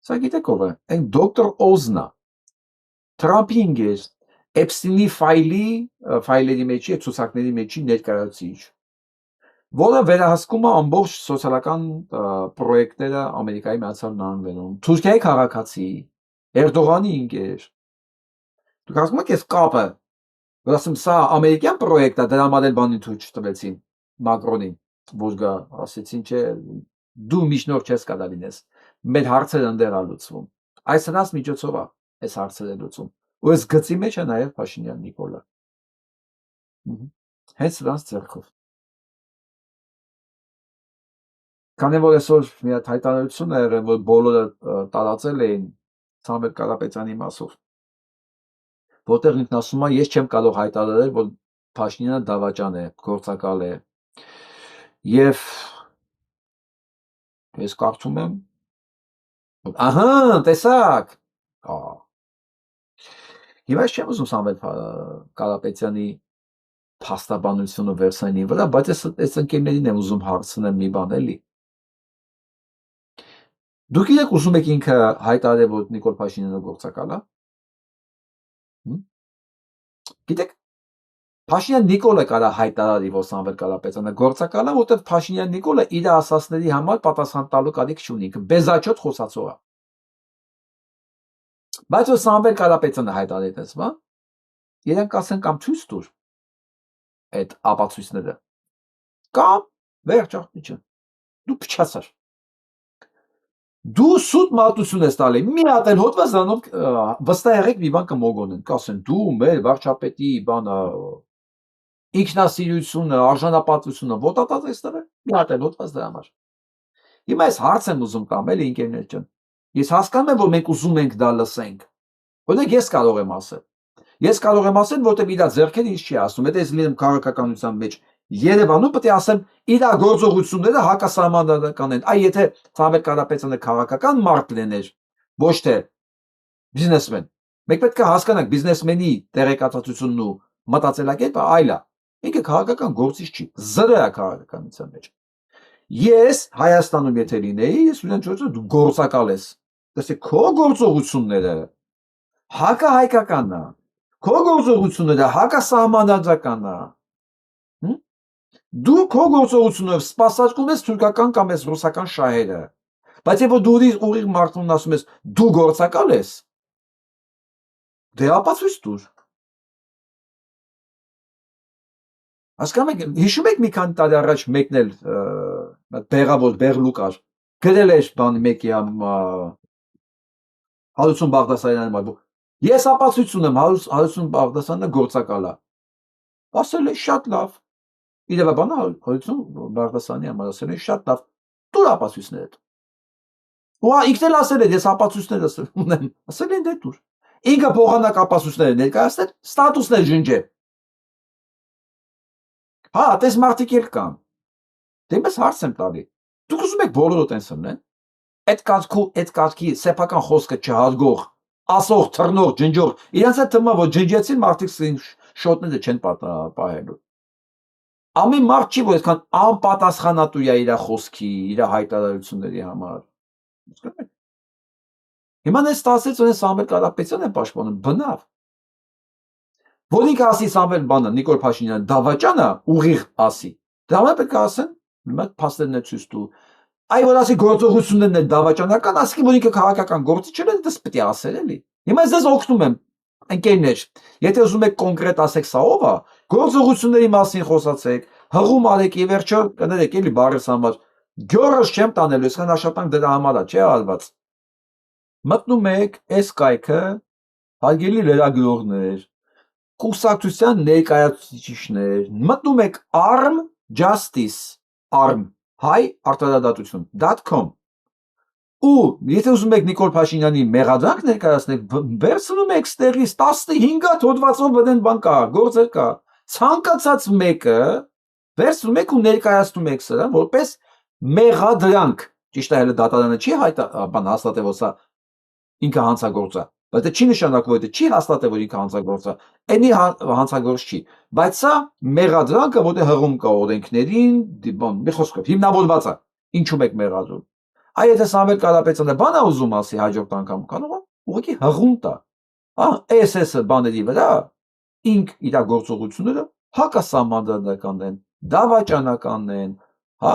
Սա գիտեք ով է, այն դոկտոր Օզն է, Թրամփի ինգեր, Էփստինի ֆայլերի մեջի, ցուցակների մեջի ներկայացուցիչ, որը վերահսկում է ամբողջ սոցիալական պրոյեկտները Ամերիկայի Միացյալ Նահանգներում, Թուրքիայի քաղաքացի, Էրդողանի ինգեր։ Դուք հասկանում եք այս կապը, որ ասում սա ամերիկյան պրոյեկտ է, դրա համար էլ բանին թույլ չտվեցին Մակրոնին, որ գա, ասեցին չէ, դու միջնորդ չես կարա լինես, մեր հարցերը ընդեր է լուծվում։ Այս հնաց միջոցով է այս հարցերը լուծում։ Ու այս գծի մեջ է նաև Փաշինյան Նիկոլը։ Հենց նրանց ձեռքով։ Քանի որ այսօր մի հատ հայտարարություն է եղել, որ բոլորը տարածել էին Սամվել Կարապետյանի մասով, որտեղ ինքն ասում է, ես չեմ կարող հայտարարել, որ Փաշինյանը դավաճան է, գործակալ է։ Եվ ես կարծում եմ, ահա, տեսակ։ Հիմա ես չեմ ուզում Սամվել Կարապետյանի փաստաբանությունը վերցնի վրա, բայց այս ընկերներին եմ ուզում հարցնել մի բան էլի։ Դուք եք ուզում եք ինքը հայտարարել, որ Նիկոլ Փաշինյանը գործակալ է։ Գիտեք, Փաշինյան Նիկոլը կարա հայտարարի, որ Սամվել Կարապետյանը գործակալ է, որտեղ Փաշինյան Նիկոլը իր ասածների համար պատասխան տալու կարիք չունի, ինքը բեզաչոտ խոսացող է։ Բայց որ Սամվել Կարապետյանը հայտարարի դες, բա, իրենք ասեն կամ ցույց տուր այդ ապացույցները, կամ վերջ աղբիջը, դու փչացար։ Դու սուտ մատություն ես տալի, մի հատ էլ հոդված դրանով վստահ եղեք մի բան կմոգոնեն, կասեն դու մեր վարչապետի բանը ինքնասիրությունը, արժանապատվությունը ոտատած ես տվել, մի հատ էլ հոդված դրա համար։ Հիմա ես հարց եմ ուզում տամ, էլի ընկերներ ջան։ Ես հասկանում եմ, որ մենք ուզում ենք դա լսենք։ Որտեղ ես կարող եմ ասել։ Ես կարող եմ ասել, որտեղ իր ձեռքերը ինձ չի ասում, եթե ես լինեմ քաղաքականության մեջ Երևանում պետք է ասեմ իր գործողությունները հակասահմանադրական են։ Այ եթե Սամվել Կարապետյանը քաղաքական մարդ լիներ, ոչ թե բիզնեսմեն։ Մենք պետք է հասկանանք բիզնեսմենի տեղեկատվությունն ու մտածելակերպը այլ է։ Ինքը քաղաքական գործիչ չի, զրո է քաղաքականության մեջ։ Ես Հայաստանում եթե լինեի, ես ունեմ ճոճը դու գործակալ ես։ Տեսեք քո գործողությունները հակահայկականն է։ Քո գործողությունները հակասահմանադրական է։ Դու քո գործողությունով սպասարկում ես թուրքական կամ ես ռուսական շահերը։ Բայց եթե դու ուղիղ մարդուն ասում ես դու գործակալ ես, դե ապացույց տուր։ Հասկանում եք, հիշում եք մի քանի տարի առաջ մեկն էլ բեղավոր բեղլուկար գրել էր բան մեկի Հարություն Բաղդասարյանի մայր։ Ես ապացույց ունեմ Հարություն Բաղդասարյանը գործակալ է։ Ասել է շատ լավ։ Իրավաբանը Հարություն Բաղդասարյանի համար ասել է շատ լավ։ Տուր ապացույցներդ։ Ու ինքն էլ ասել է ես ապացույցներ ունեմ։ Ասել են դե տուր։ Ինքը փոխանակ ապացույցները ներկայացնել, ստատուսներ ջնջել։ Հա, տես մարդիկ էլ կան։ Դե մեզ հարց եմ տալի։ Դուք ուզում եք բոլորը տենց լինեն։ Այդ կարգի սեփական խոսքը չհարգող, ասող, թռնող, ջնջող, իրանց է թվում որ ջնջեցին մարդիկ շոտները չեն պահելու։ Ամեն մարդ չի որ այսքան անպատասխանատու է իր խոսքի, իր հայտարարությունների համար։ Հիմա դες ստացեց որ Սամվել Կարապետյանը պաշտպանում բնավ։ Որ ինքը ասի Սամվել բանը Նիկոլ Փաշինյանը դավաճանը ուղիղ ասի։ Դա պետք է ասեն, հիմա փաստերն է ցույց տու։ Այ որ ասի գործողություններն են դավաճանական, ասի որ ինքը քաղաքական գործիչ է, դες պետք է ասել էլի։ Հիմա ես օգնում եմ ընկերներ, եթե ուզում եք կոնկրետ ասեք սա ով է, գործողությունների մասին խոսացեք, հղում արեք ի վերջո կներեք էլի բարես համար։ Գյորս չեմ տանելու, այսքան աշխատանք դրա համար է, չէ՞ արված։ Մտնում եք այս կայքը, հարգելի լրագրողներ, կուսակցության ներկայացուցիչներ, մտնում եք arm justice arm հայ արտարադատություն.com ու եթե ուզում եք Նիկոլ Փաշինյանի մեղադրանք ներկայացնել, վերցնում եք ստեղից 15 հատ հոդվածով բդեն բան կա, գործեր կա, ցանկացած մեկը վերցնում եք ու ներկայացնում եք սրա որպես մեղադրանք, ճիշտ է հələ դատարանը չի բան հաստատել որ սա ինքը հանցագործ է, բայց դա չի նշանակում որ դա չի հաստատել որ ինքը հանցագործ է, այնի հանցագործ չի, բայց սա մեղադրանքը որտեղ հղում կա օրենքներին, բան, մի խոսքով հիմնավորված է, ինչու եք մեղադրում։ Այ եթե Սամվել Կարապետյանը բան է ուզում ասի հաջորդ անգամ կարող է ուղղակի հղում տա։ SS-ը բաների վրա ինք իր գործողությունները հակասահմանադրական են, դավաճանական են, հա,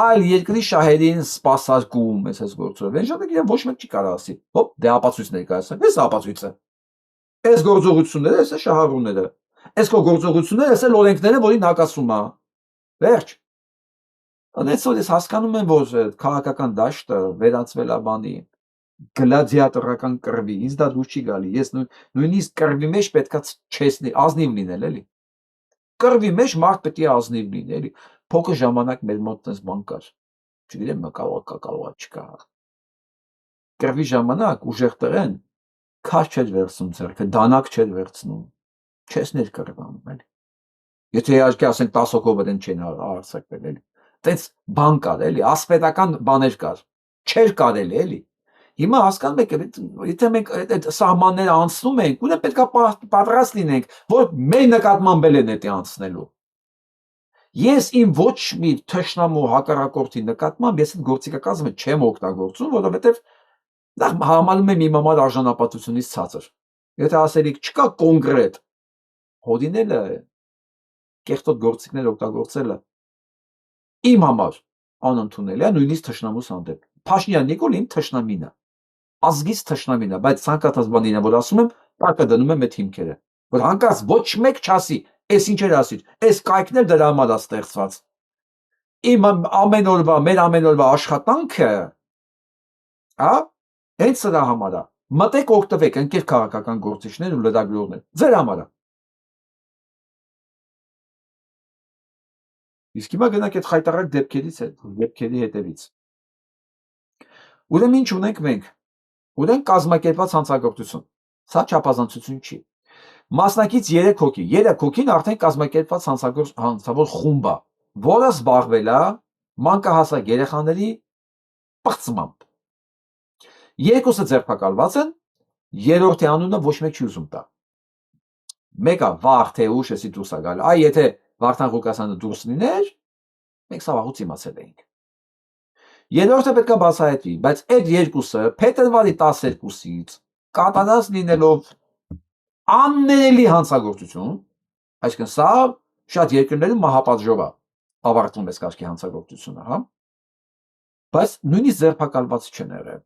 այլ երկրի շահերին սպասարկում այս գործով։ Այն ժամանակ ոչ մեկ չի կարող ասի, հոպ, դե ապացույց ներկայացնեմ, այս ապացույցը։ Այս գործողությունները, այս շահառուները, այս գործողությունները, այս օրենքները, որին հակասում է։ Վերջ։ Անեցօր ես հասկանում եմ, որ քաղաքական դաշտը վերածվել է բանի գլադիատորական կռվի, ինձ դա դուր չի գալի, ես նույնիսկ կռվի մեջ պետքա չեսնի, ազնիվ լինել, էլի։ Կռվի մեջ մարդ պետք է ազնիվ լինի, էլի։ Փոքր ժամանակ մեր մոտ տես բան կար, չգիտեմ կարող չկա։ Կռվի ժամանակ ուժեղ տղեն քաշ չէր վերցնում ձեռքը, դանակ չէր վերցնում, չես ներկրվանում, էլի։ Եթե իհարկե ասենք 10 հոգով են չեն արձակվել, էլի։ Տենց բան կար, էլի, ասպետական բաներ կար, չէր կարելի, էլի։ Հիմա հասկանում եք, եթե մենք այդ սահմանները անցնում ենք, ուրեմն պետք է պատրաստ լինենք, որ մեր նկատմամբ էլ են դա անցնելու։ Ես իմ ոչ մի թշնամու հակառակորդի նկատմամբ ես այդ գործիքակազմը չեմ օգտագործում, որովհետև դա համարում եմ իմ համար արժանապատվությունից ցածր։ Եթե ասելիք չկա կոնկրետ, հոդինելը կեղտոտ գործիքներ օգտագործելը իմ համար անընդունելի է, նույնիսկ թշնամուս հանդեպ։ Փաշինյան Նիկոլ իմ թշնամին է, ազգից թշնամին է, բայց ցանկացած բանին որ ասում եմ, տակը դնում եմ այդ հիմքերը, որ հանկարծ ոչ մեկ չասի, այս ինչեր ասիր, այս կայքն էլ դրա համար է ստեղծված։ Իմ ամեն օրվա, մեր ամեն օրվա աշխատանքը, հա, հենց սրա համար է։ Մտեք օգտվեք, ընկեր քաղաքական գործիչներ ու լրագրողներ, ձեր համար է։ Իսկ հիմա գնանք այդ խայտարակ դեպքերի հետևից։ Ուրեմն ինչ ունենք մենք։ Ունենք կազմակերպված հանցագործություն։ Սա չափազանցություն չի։ Մասնակից 3 հոգի, 3 հոգին արդեն կազմակերպված հանցավոր խումբ է, որը զբաղվել է մանկահասակ երեխաների պղծմամբ։ Երկուսը ձերբակալված են, երրորդի անունը ոչ մեկ չի ուզում տա։ Մեկը վաղ թե ուշ էսի դուրս է գալ։ Այ եթե Վարդան Ղուկասյանը դուրս լիներ, մենք սա վաղուց իմացել էինք։ Երրորդը պետք է բացահայտվի, բայց այդ երկուսը փետրվարի 12-ից կատարած լինելով աններելի հանցագործություն, այսինքն սա շատ երկրներում մահապատժով է ավարտվում այս կարգի հանցագործությունը, հա։ Բայց նույնիսկ ձերբակալված չեն եղել։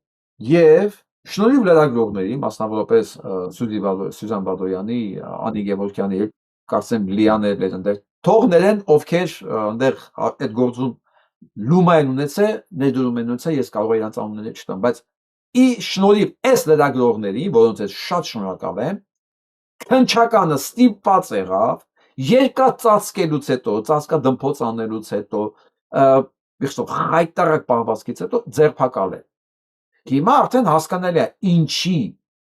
Եվ շնորհիվ լրագրողների, մասնավորապես Սյուզան Բադոյանի, Անի Գևորգյանի, կարծեմ Լիաներ այդտեղ թողներեն, ովքեր այնտեղ այդ գործում լումա են ունեցել, ներդրում են ունեցել, ես կարող եմ իրանց անունները չտամ, բայց ի շնորհիվ այս լրագրողների, որոնց ես շատ շնորհակալ եմ, քնչականը ստիպված եղավ երկար ծածկելուց հետո, ծածկադմփոց անելուց հետո, խայտարակ պահվածքից հետո ձերբակալել։ Հիմա արդեն հասկանալի է ինչի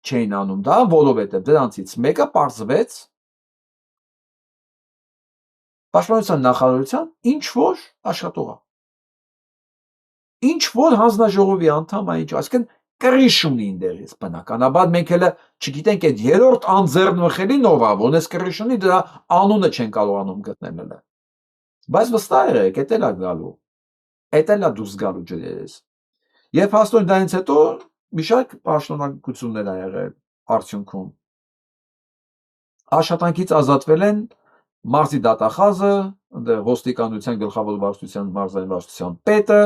չէին անում դա, որովհետև դրանցից մեկը պարզվեց Պաշտպանության նախարարության ինչ որ աշխատող է։ Ինչ որ հանձնաժողովի անդամ է, այսինքն կրիշ ունի ինդերես, բնականաբար մենք հələ չգիտենք այդ երրորդ անձեռնմխելին ով է, ոնց կրիշ ունի, դրա անունը չեն կարողանում գտնել հələ։ Բայց վստահ եղեք, էդ էլ է գալու։ Էդ էլ է դուրս գալու ջրերից։ Եվ հաստատ դրանից հետո մի շարք պաշտոնանկություններ ա եղել արդյունքում։ Աշխատանքից ազատվել են մարզի դատախազը, ոստիկանության գլխավոր վարչության մարզային վարչության պետը,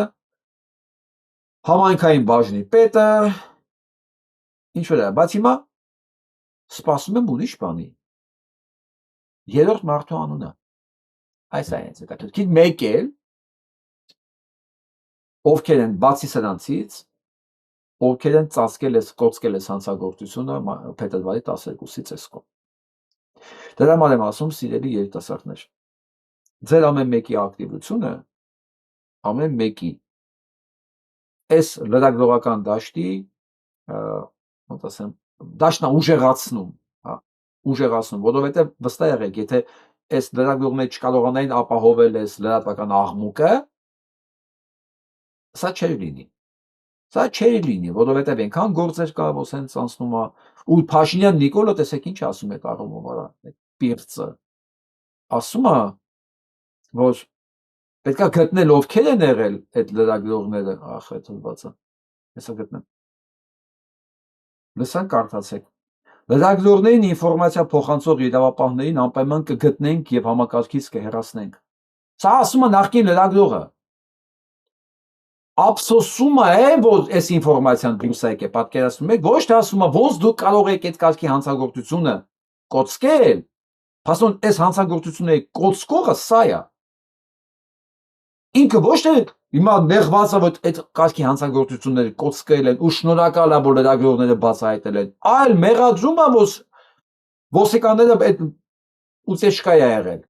համայնքային բաժնի պետը, ինչ որ է, բայց հիմա սպասում եմ ուրիշ բանի։ Երրորդ մարդու անունը։ Այս է հենց հետաքրքիր, մեկ էլ ովքեր են բացի սրանցից, ովքեր են ծածկել ես, կոծկել ես հանցագործությունը փետրվարի 12-ից էսկո։ Դրա համար եմ ասում, սիրելի երիտասարդներ, ձեր ամեն մեկի ակտիվությունը, ամեն մեկի այս լրագրողական դաշտի, ոնց ասեմ, դաշտն ուժեղացնում, հա, ուժեղացնում, որովհետև վստահ եղեք, եթե այս լրագրողները չկարողանային ապահովել այս լրատվական աղմուկը, սա չէր լինի։ Սա չէր լինի, որովհետև այնքան գործեր կա, որ սենց անցնում է, ու Փաշինյան Նիկոլը տեսեք ինչ ասում է առումով արա, այդ պիղծը։ Ասում է, որ պետքա գտնել ովքեր են եղել այդ լրագրողները, ախ, այդ հոդվածը։ Հեսա գտնեմ։ Լսան կարդացեք։ Լրագրողներին ինֆորմացիա փոխանցող իրավապահներին անպայման կգտնենք եւ համակարգից կհեռացնենք։ Սա ասում է նախկին լրագրողը։ Ափսոսում է, որ այս ինֆորմացիան դուրս է եկել, պատկերացնում եք, ոչ թե ասում է, ոնց դուք կարող եք այդ կարգի հանցագործությունը կոծկել, փաստորեն այս հանցագործությունների կոծկողը սա է։ Ինքը ոչ թե հիմա նեղված է, որ այդ կարգի հանցագործությունները կոծկել են ու շնորհակալ է, որ լրագրողները բացահայտել են, այլ մեղադրում է, որ ոստիկանները այդ ուծեշկա է եղել,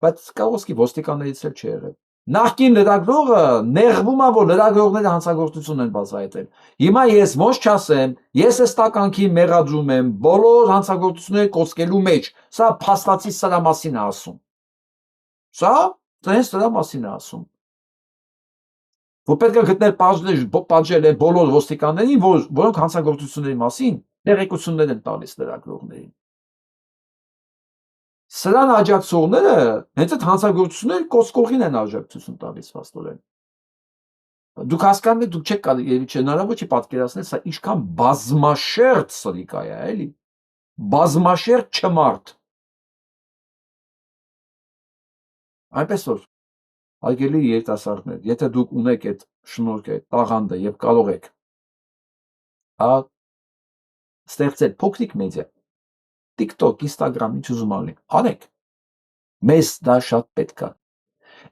բայց Կավոսկի ոստիկաններից էլ չի եղել։ Նախկին լրագրողը նեղվում է, որ լրագրողները հանցագործություն են բացահայտել։ Հիմա ես ոնց չասեմ, ես այս տականքի մեղադրում եմ բոլոր հանցագործությունները կոծկելու մեջ։ Սա փաստացի սրա մասին է ասում։ Սա հենց դրա մասին է ասում։ Որ պետք է գտնել պատժել է բոլոր ոստիկաններին, որոնք հանցագործությունների մասին տեղեկություններ են տալիս լրագրողներին։ Սրան աջակցողները հենց այդ հանցագործությունները կոսկողին են աջակցություն տալիս վաստորեն։ Դուք հասկանում եք, դուք չեք կարելի հնարավոր չի պատկերացնել, սա ինչքան բազմաշերտ սրիկա է, էլի։ Բազմաշերտ չմարդ։ Այնպես որ հարգելի երիտասարդներ, եթե դուք ունեք այդ շնորհքը, այդ տաղանդը եւ կարող եք ստեղծել փոքրիկ մեդիա, TikTok, Instagram, ինչ ուզում անեք, արեք։ Մեզ դա շատ պետք է։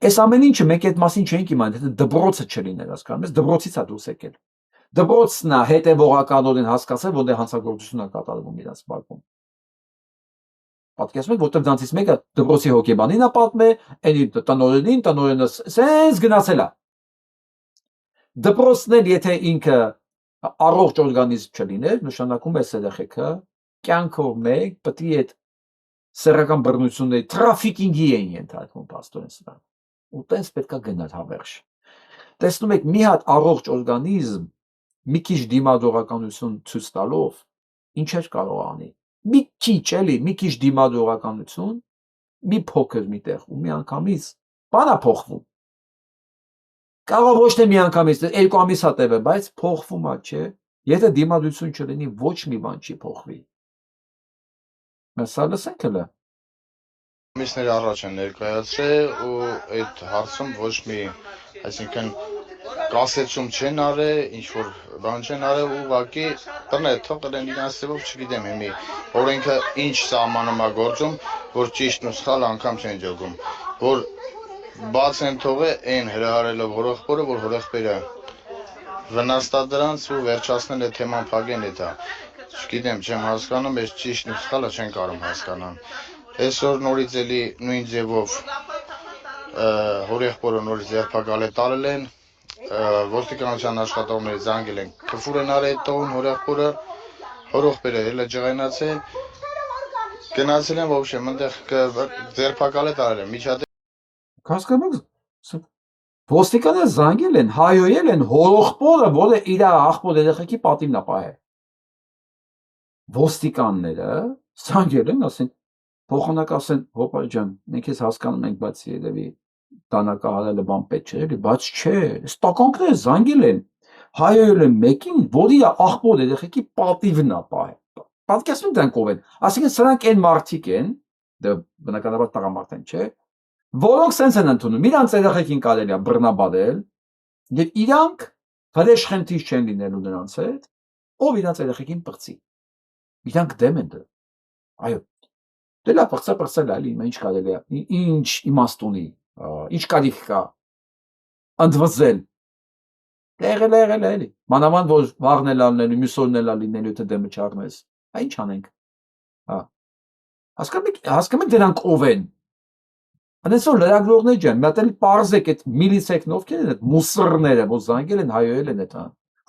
Այս ամեն ինչը մենք այդ մասին չենք իմանում, եթե դպրոցը չլիներ, հասկանում ես, դպրոցից է դուրս եկել։ Դպրոցն է հետևողականորեն հասկացել, որ դե հանցագործություն է կատարվում իրաց բակում։ Պատկերացնում եք, որտեղ դրանցից մեկը դպրոցի հոգեբանին է պատմել, էլի տնօրենը սենց գնացել է։ Դպրոցն էլ եթե ինքը առողջ օրգանիզմ չլիներ, նշանակում է երեխեքը կյանքով մեկ պետք է այդ սեռական բռնությունների թրաֆիկինգի էին ենթարկվում պաստորեն սրան։ Ու տենց պետքա գնալ հավերժ։ Տեսնում եք, մի հատ առողջ օրգանիզմ մի քիչ դիմադրողականություն ցույց տալով ինչեր կարող անի։ Մի քիչ էլի, մի քիչ դիմադրողականություն, մի փոքր միտեղ ու մի անգամից բանա փոխվում։ Կարող ոչ թե մի անգամից 2 ամիս է տևը, բայց փոխվում է, չէ։ Եթե դիմադրություն չլինի, ոչ մի բան չի փոխվի։ Մենք սա լսենք հələ։ Ամիսներ առաջ են ներկայացրել ու այդ հարցում ոչ մի, այսինքն կասեցում չեն արել, ինչ որ բան չեն արել ու ուղղակի բռնել թողել են իրանց ձևով, չգիտեմ, հիմի օրենքը ինչ սահմանում է գործում, որ ճիշտ ու սխալ անգամ չեն ջոգում, որ բաց են թողել այն հրահարելով հորեղբորը, որ հորեղբերը վնաստա դրանց ու վերջացնել է թեման փակեն էտա։ Չգիտեմ, չեմ հասկանում, այս ճիշտ ու սխալը չեն կարող հասկանալ։ Այսօր նորից էլի նույն ձևով հորեղբորը նորից ձերբակալ է տարել են, ոստիկանության աշխատողները զանգել են, քֆուր են արել տոն հորեղբորը, հորեղբերը հելը ջղայնացել, գնացել են ոբշե, այնտեղ ձերբակալ է տարել են, միջադեպ Հասկանում եք, ոստիկանները զանգել են, հայոյել են հորեղբորը, որը իր աղբոր երեխեքի պատիվն է պահել։ Ոստիկանները զանգել են, ասեն, փոխանակ ասեն, հոպա ջան, մենք քեզ հասկանում ենք, բայց երևի դանակահարելը բան պետք չէ, էլի, բայց չէ, այս տականքները զանգել են, հայոյել են մեկին, որ իր աղբոր երեխեքի պատիվն է պահել։ Պատկերացնում դրանք ով են։ Այսինքն սրանք այն մարդիկ են, դա բնականաբար տղամարդ են, չէ, որոնք սենց են ընդունում, իրանց երեխեքին կարելի է բռնաբարել, եւ իրանք վրեժխնդիր չեն լինելու նրանց հետ, ով իրանց երեխեքին պրծի։ Իրանք դեմ են դրան։ Այո, դե լավ պրծել էլի, ինչ կարելի է, ինչ իմաստ ունի, ինչ կարիք կա ընդվզել։ Եղել է էլի։ Մանավանդ որ վաղն էլ ալնելու, մյուսօրն էլ ալինելու, եթե դեմը չառնես։ Այ ինչ անենք։ Հա։ Հասկանում եք դրանք ով են։ Այնպես որ լրագրողներ ջան, մի հատ էլ պարզեք այդ միլիցեքն ովքեր են այդ մուսռները, որ զանգել են, հայոյել են այդ,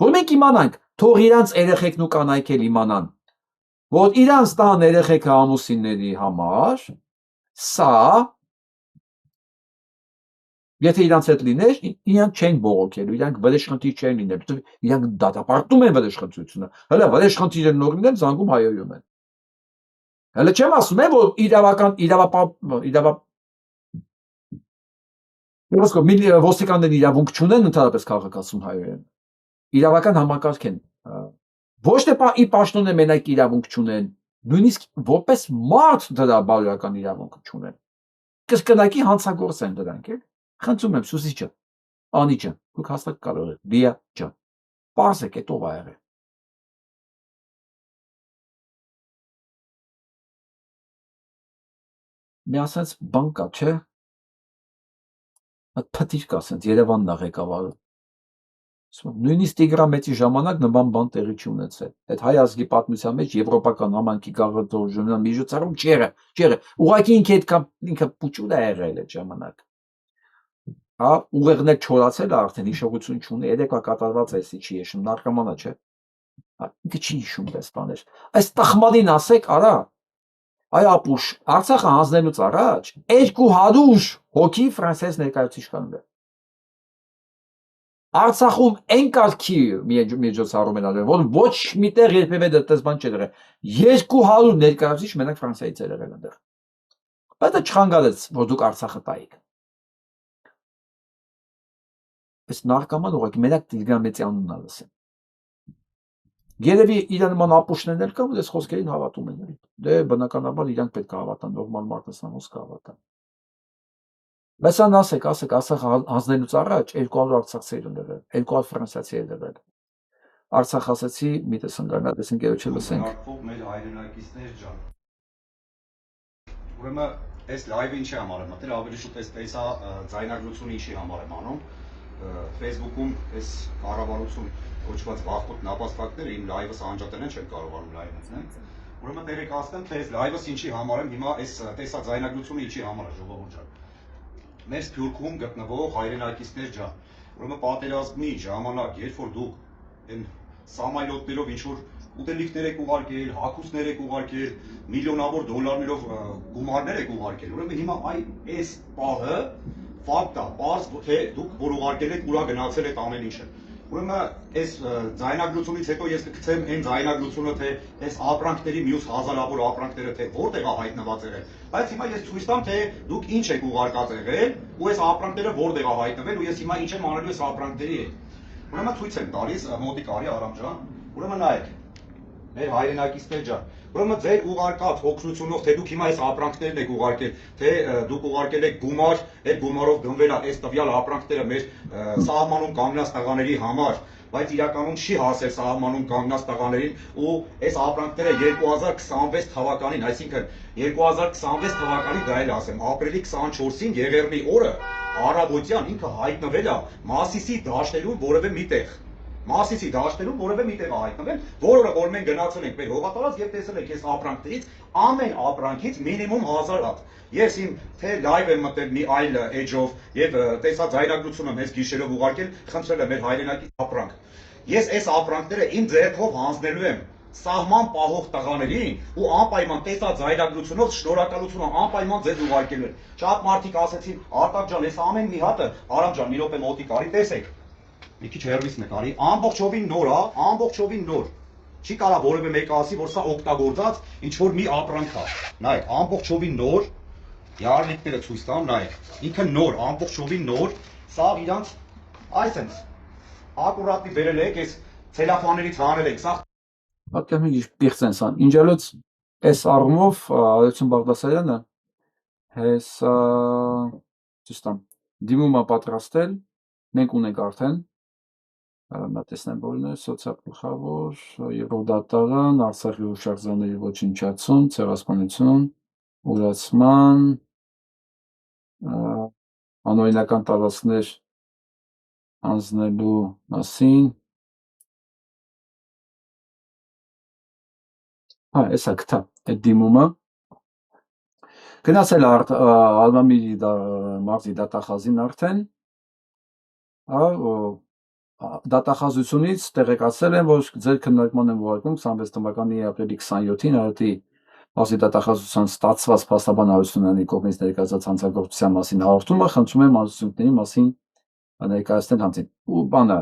որ մենք իմանանք, թող իրանց երեխեքն ու կանայք էլ իմանան, որ իրանց տան երեխեքը ամուսինների համար, սա, եթե իրանց հետ լիներ, իրանք չեն բողոքելու, իրանք վրեժխնդիր չեն լինելու, իրանք դատապարտում են վրեժխնդրությունը, հələ վրեժխնդիրը նոր լինել, զանգում հայոյում են։ Հələ չեմ ասում, որ ոստիկանները իրավունք չունեն ընդհանրապես քաղաքացուն հայերեն։ Իրավական համակարգ են։ Ոչ թե ի պաշտոն է մենակ իրավունք չունեն, նույնիսկ որպես մարդ դրա բարոյական իրավունք չունեն։ Կրկնակի հանցագործ են դրանք, խնդրում եմ, Սուսի ջան, Անի ջան, դուք հաստատ կարող եք, Լիա ջան, պարզեք էդ ով ա եղել։ Մի ասած բան կա, չէ։ Փտիր կա, ասենց Երևանն ա ղեկավարը։ Նույնիսկ Տիգրամեծի ժամանակ նման բան տեղի չի ունեցել։ Այդ հայ ազգի պատմության մեջ եվրոպական համայնքի գաղափարական միջոցառում չէ։ Ուղղակի ինքը պուճուր է եղել այդ ժամանակ։ Հա, ուղեղն էլ չորացել է արդեն, հիշողություն չունի, երեկվա կատարված էսի չի հիշում, նարկոմանա չէ։ Ինքը չի հիշում դες բաներ։ Այս տխմադին ասեք, արա, այ ապուշ, Արցախը հանձնելուց առաջ 200 հոգի ֆրանսիայից ներկայացուցիչ կան։ Արցախում այն կարգի միջոցառում են արել, որ ոչ միտեղ երբևէ դες բան չէ եղել։ 200 ներկայացուցիչ մենակ Ֆրանսիայից էր եղել այնտեղ։ Բայց դա չխանգարեց, որ դուք Արցախը տայիք։ Այս նարկաման ուղղակի մենակ Տիգրան Մեծյանն ասել։ Երևի իր նման ապուշներն էլ կան, որ այս խոսքերին հավատում են։ Դե բնականաբար իրանք պետք է հավատան, նորմալ մարդասան ոսկե հավատան։ Բայց ան ասեք, Արցախ հանձնելուց առաջ 200 արցախցի ելնել, 200 ֆրանսիացի ելնել։ Արցախ ասացի, մի տեսնգանա, տեսնք երբ չլսենք։ Նարկվող մեր հայրենակիցներ ջան։ Ուրեմն այս լայվը ինչի համար եմ մտել, ավելի շուտ այս ձայնագրությունը ինչի համար եմ անում։ Facebook-ում այս կառավարություն կոչված վախկոտ նապաստակները իմ լայվս անջատել են, չեն կարողանում լայվ մտնել։ Ուրեմն տեղեկ ասեմ, թե այս լայվս ինչի համար եմ, հիմա այս տեսա ձայնագրությունը ինչի համար է ժողովուրդ ջան։ Մեր Սփյուռքում գտնվող հայրենակիցներ ջան, ուրեմն պատերազմի ժամանակ, երբ որ դուք այն սամայլոտներով ինչ որ ուտելիքներ եք ուղարկել, հագուստներ եք ուղարկել, միլիոնավոր դոլարներով գումարներ եք ուղարկել, ուրեմն հիմա այս պահը ֆակտ է, պարզ թե դուք որ ուղարկել եք, ուրա գնացել եք ամեն ինչը։ Ուրեմն այս ձայնագրությունից հետո ես կգցեմ այն ձայնագրությունը, թե այս ապրանքների մյուս հազարավոր ապրանքները թե որտեղ է հայտնված եղել։ Բայց հիմա ես ցույց տամ, թե դուք ինչ եք ուղարկած եղել ու այս ապրանքները որտեղ է հայտնվել ու ես հիմա ինչ եմ անելու այս ապրանքների հետ։ Ուրեմն ցույց եմ տալիս մոտիկ արի Արամ ջան։ Ուրեմն նայեք։ Մեր հայրենակիցներ ջան։ Ուրեմն ձեր ուղարկած օգնությունով թե դուք հիմա այս ապրանքներն եք ուղարկել, թե դուք ուղարկել եք գումար, այդ գումարով գնվել է այս տվյալ ապրանքները մեր սահմանում կանգնած տղաների համար, բայց իրականում չի հասել սահմանում կանգնած տղաներին ու այս ապրանքները 2026 թվականին, այսինքն 2026 թվականին դա էլ ասեմ, ապրիլի 24-ին Եղեռնի օրը առավոտյան ինքը հայտնվել է Մասիսի դաշտերում որևէ միտեղ։ Մասիսի դաշտերում որևէ միտեղ է հայտնվել, որը որ մենք գնացել ենք մեր հողատարած եւ տեսել ենք այս ապրանքներից ամեն ապրանքից մինիմում 1000 հատ։ Ես իմ թե լայվ եմ մտել մի այլ էջով եւ տեսա ձայնագրությունը մեզ գիշերով ուղարկել, խնդրել եմ մեր հայրենակի ապրանք։ Ես այս ապրանքները իմ ձեռքով հանձնելու եմ սահման պահող տղաներին ու անպայման տեսա ձայնագրությունով շնորհակալությունը անպայման ձեզ ուղարկելու եմ։ Շատ մարդիկ ասեցին, Արտակ ջան, այս ամեն մի հատը, Արամ ջան, մի րոպե մոտիկ արի, տեսեք։ Մի քիչ հեռվից նկարի, ամբողջովին նոր է, ամբողջովին նոր։ Չի կարա որևէ մեկը ասի, որ սա օգտագործած ինչ որ մի ապրանք է։ Նայեք, ամբողջովին նոր, յարլիկները ցույց տամ, նայեք։ Ինքը նոր, ամբողջովին նոր, սա իրանց այսպես ակուրատի վերել եք, այս ցելոֆաններից հանել եք, սա Պատկերում եք պիղծեն սան։ Ինջալոց այս առումով Արություն Բաղդասարյանը հեսա ճիշտամ դիմում է պատրաստել, մենք ունենք արդեն նա տեսնեմ որն է սոցիալ-գլխավոր Եվրոդատարան, Արցախի հուշարձանների ոչնչացում, ցեղասպանություն, ուրացման, անօրինական տարածքներ անձնելու մասին։ Էսա գտա այդ դիմումը գնացել Ալմամիրի մարզի դատախազին արդեն դատախազությունից տեղեկացել են, որ ձեր քննարկման են ուղարկում 26 թվականի ապրիլի 27-ին Արարատի մարզի դատախազության ստացված փաստաբան Հարությունյանի կողմից ներկայացած հանցագործության մասին հաղորդումը խնդրում եմ հանցությունների մասին ներկայացնել հանցին ու բանը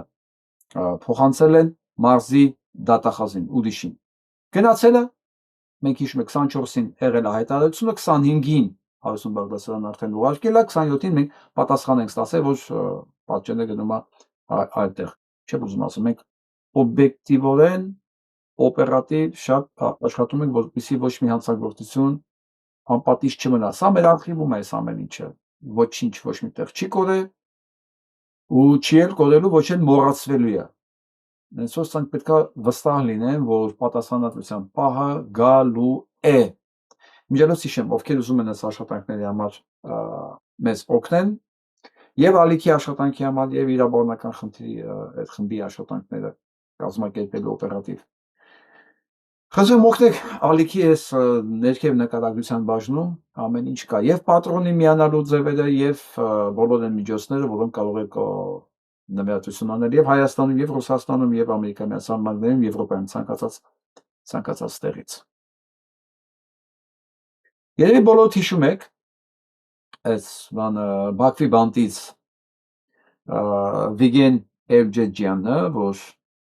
փոխանցել են մարզի դատախազին ուրիշին գնացել է մենք հիշում ենք 24-ին եղել է հայտարարությունը 25-ին Հարություն Բաղդասարյանն արդեն ուղարկել է 27-ին մենք պատասխան ենք ստացել որ պատճենը գնում է այդտեղ չեմ ուզում ասում մենք օբյեկտիվորեն օպերատիվ շատ աշխատում ենք որպեսզի ոչ մի հանցագործություն անպատիժ չմնա սա մեր արխիվում է այս ամեն ինչը ոչինչ ոչ միտեղ չի կորել ու չի էլ կորելու ոչ էլ մոռացվելու է Սոսանք պետք է վստահ լինեն, որ պատասխանատվության պահը գալու է։ Միջելոց հիշեմ, ովքեր ուզում են այս աշխատանքների համար մեզ օգնեն, եւ ալիքի աշխատանքի համար, եւ իրավաբանական խնդրի այդ խմբի աշխատանքները կազմակերպելու օպերատիվ։ Խնդրում օգնեք ալիքի այս ներքև նկարագրության բաժնում ամեն ինչ կա, եւ պատրոնի միանալու ձևերը, եւ բոլոր այն միջոցները, որոնք կարող եք նվիրատվություն անել եւ Հայաստանում, եւ Ռուսաստանում, եւ Ամերիկայի Միացյալ Նահանգներում, Եվրոպայում ցանկացած տեղից։ Երևի բոլորդ հիշում եք այս բանը Բաքվի բանտից Վիգեն Էվջեջյանը, որ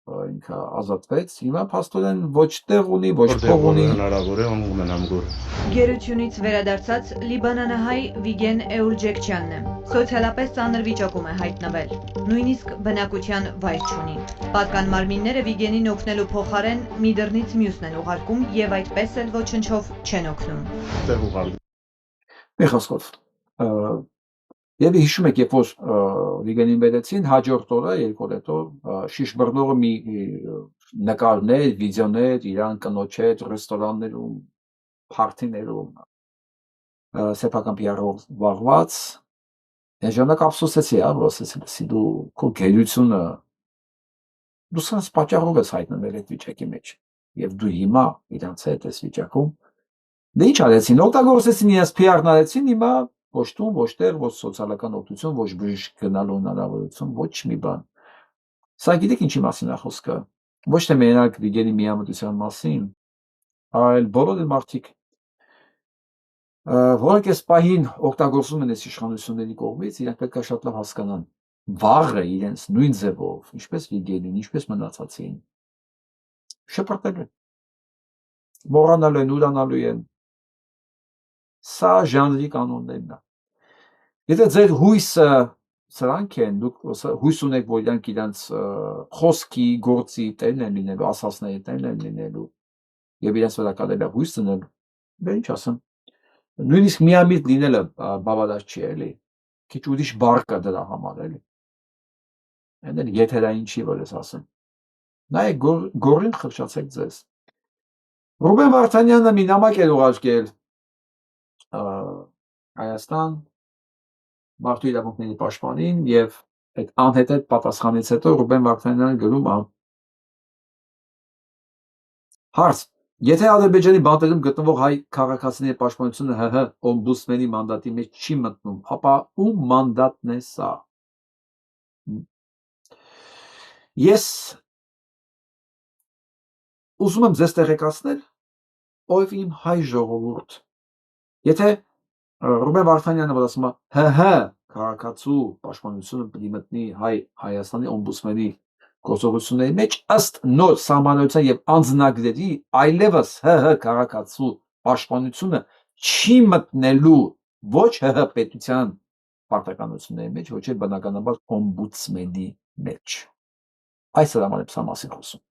ինքը ազատվեց, հիմա փաստորեն ոչ տեղ ունի, ոչ փող ունի։ հնարավոր է անում ունենամ գոր։ Գերությունից վերադարձած լիբանանահայ Վիգեն Էուլջեկչյանն է։ Սոցիալապես ծանր վիճակում է հայտնվել։ Նույնիսկ բնակության վայր չունի։ Պատկան մարմինները Վիգենին օգնելու փոխարեն մի դռնից մյուսն են ուղարկում եւ այդպես էլ ոչնչով չեն օգնում։ Տեղ ուղարկում։ Մի խոսքով, եւ հիշում եք, երբ որ Վիգենին բերեցին, հաջորդ օրը, երկու օր հետո շիշբռնողը մի նկարներ, վիդեոներ իրան կնոջ հետ ռեստորաններում, փարթիներում, սեփական PR-ով զբաղված, այն ժամանակ ափսոսեցի, ասեցի դու քո գերությունը դու սրանց պատճառով ես հայտնվել այդ վիճակի մեջ եւ դու հիմա իրանց հետ ես վիճակում դե ինչ արեցին օգտագործեցին իրենց PR-ն արեցին հիմա ոչ տուն ոչ տեղ ոչ սոցիալական օգնություն ոչ բժիշկ գնալու հնարավորություն ոչ մի բան սա գիտեք ինչի մասին է խոսքը ոչ թե մենակ Վիգենի միամտության մասին այլ բոլոր մարդիկ որոնք այս պահին օգտագործում են այս իշխանությունների կողմից իրենք պետք է շատ լավ հասկանան վաղը իրենց նույն ձևով ինչպես Վիգենին ինչպես մնացածին շփոթել են մոռանալու են ուրանալու են սա ժանրի կանոններն է եթե ձեր հույսը սրանք են դուք հույս ունեք որ իրանք իրանց խոսքի գործի տերն են լինելու ասածների տերն են լինելու եւ իրենց վրա կարելի է հույս դնել դե ինչ ասեմ նույնիսկ միամիտ լինելը բավարար չի էլի քիչ ուրիշ բառ կա դրա համար էլի այն էլ եթերային չի որ ես ասեմ նայեք գորին խղճացեք ձեզ Ռուբեն Վարդանյանը մի նամակ էր ուղարկել Հայաստան մարդու իրավունքների պաշտպանին եւ այդ անհետեթ պատասխանից հետո Ռուբեն Վարդանյանը գրում է հարց Եթե Ադրբեջանի բանտերում գտնվող հայ քաղաքացիների պաշտպանությունը ՀՀ օմբուդսմենի մանդատի մեջ չի մտնում, ապա ում մանդատն է սա։ Ես ուզում եմ ձեզ տեղեկացնել, ով իմ հայ ժողովուրդ։ Եթե Ռուբեն Վարդանյանը որ ասում է ՀՀ քաղաքացու պաշտպանությունը պետք է մտնի Հայաստանի օմբուդսմենի գործողությունների մեջ ըստ նոր սահմանադրության եւ անձնագրերի այլևս ՀՀ քաղաքացու պաշտպանությունը չի մտնելու ոչ ՀՀ պետության պարտականությունների մեջ, ոչ էլ բնականաբար օմբուդսմենի մեջ։ Այս հրամանը սա մասին խոսում։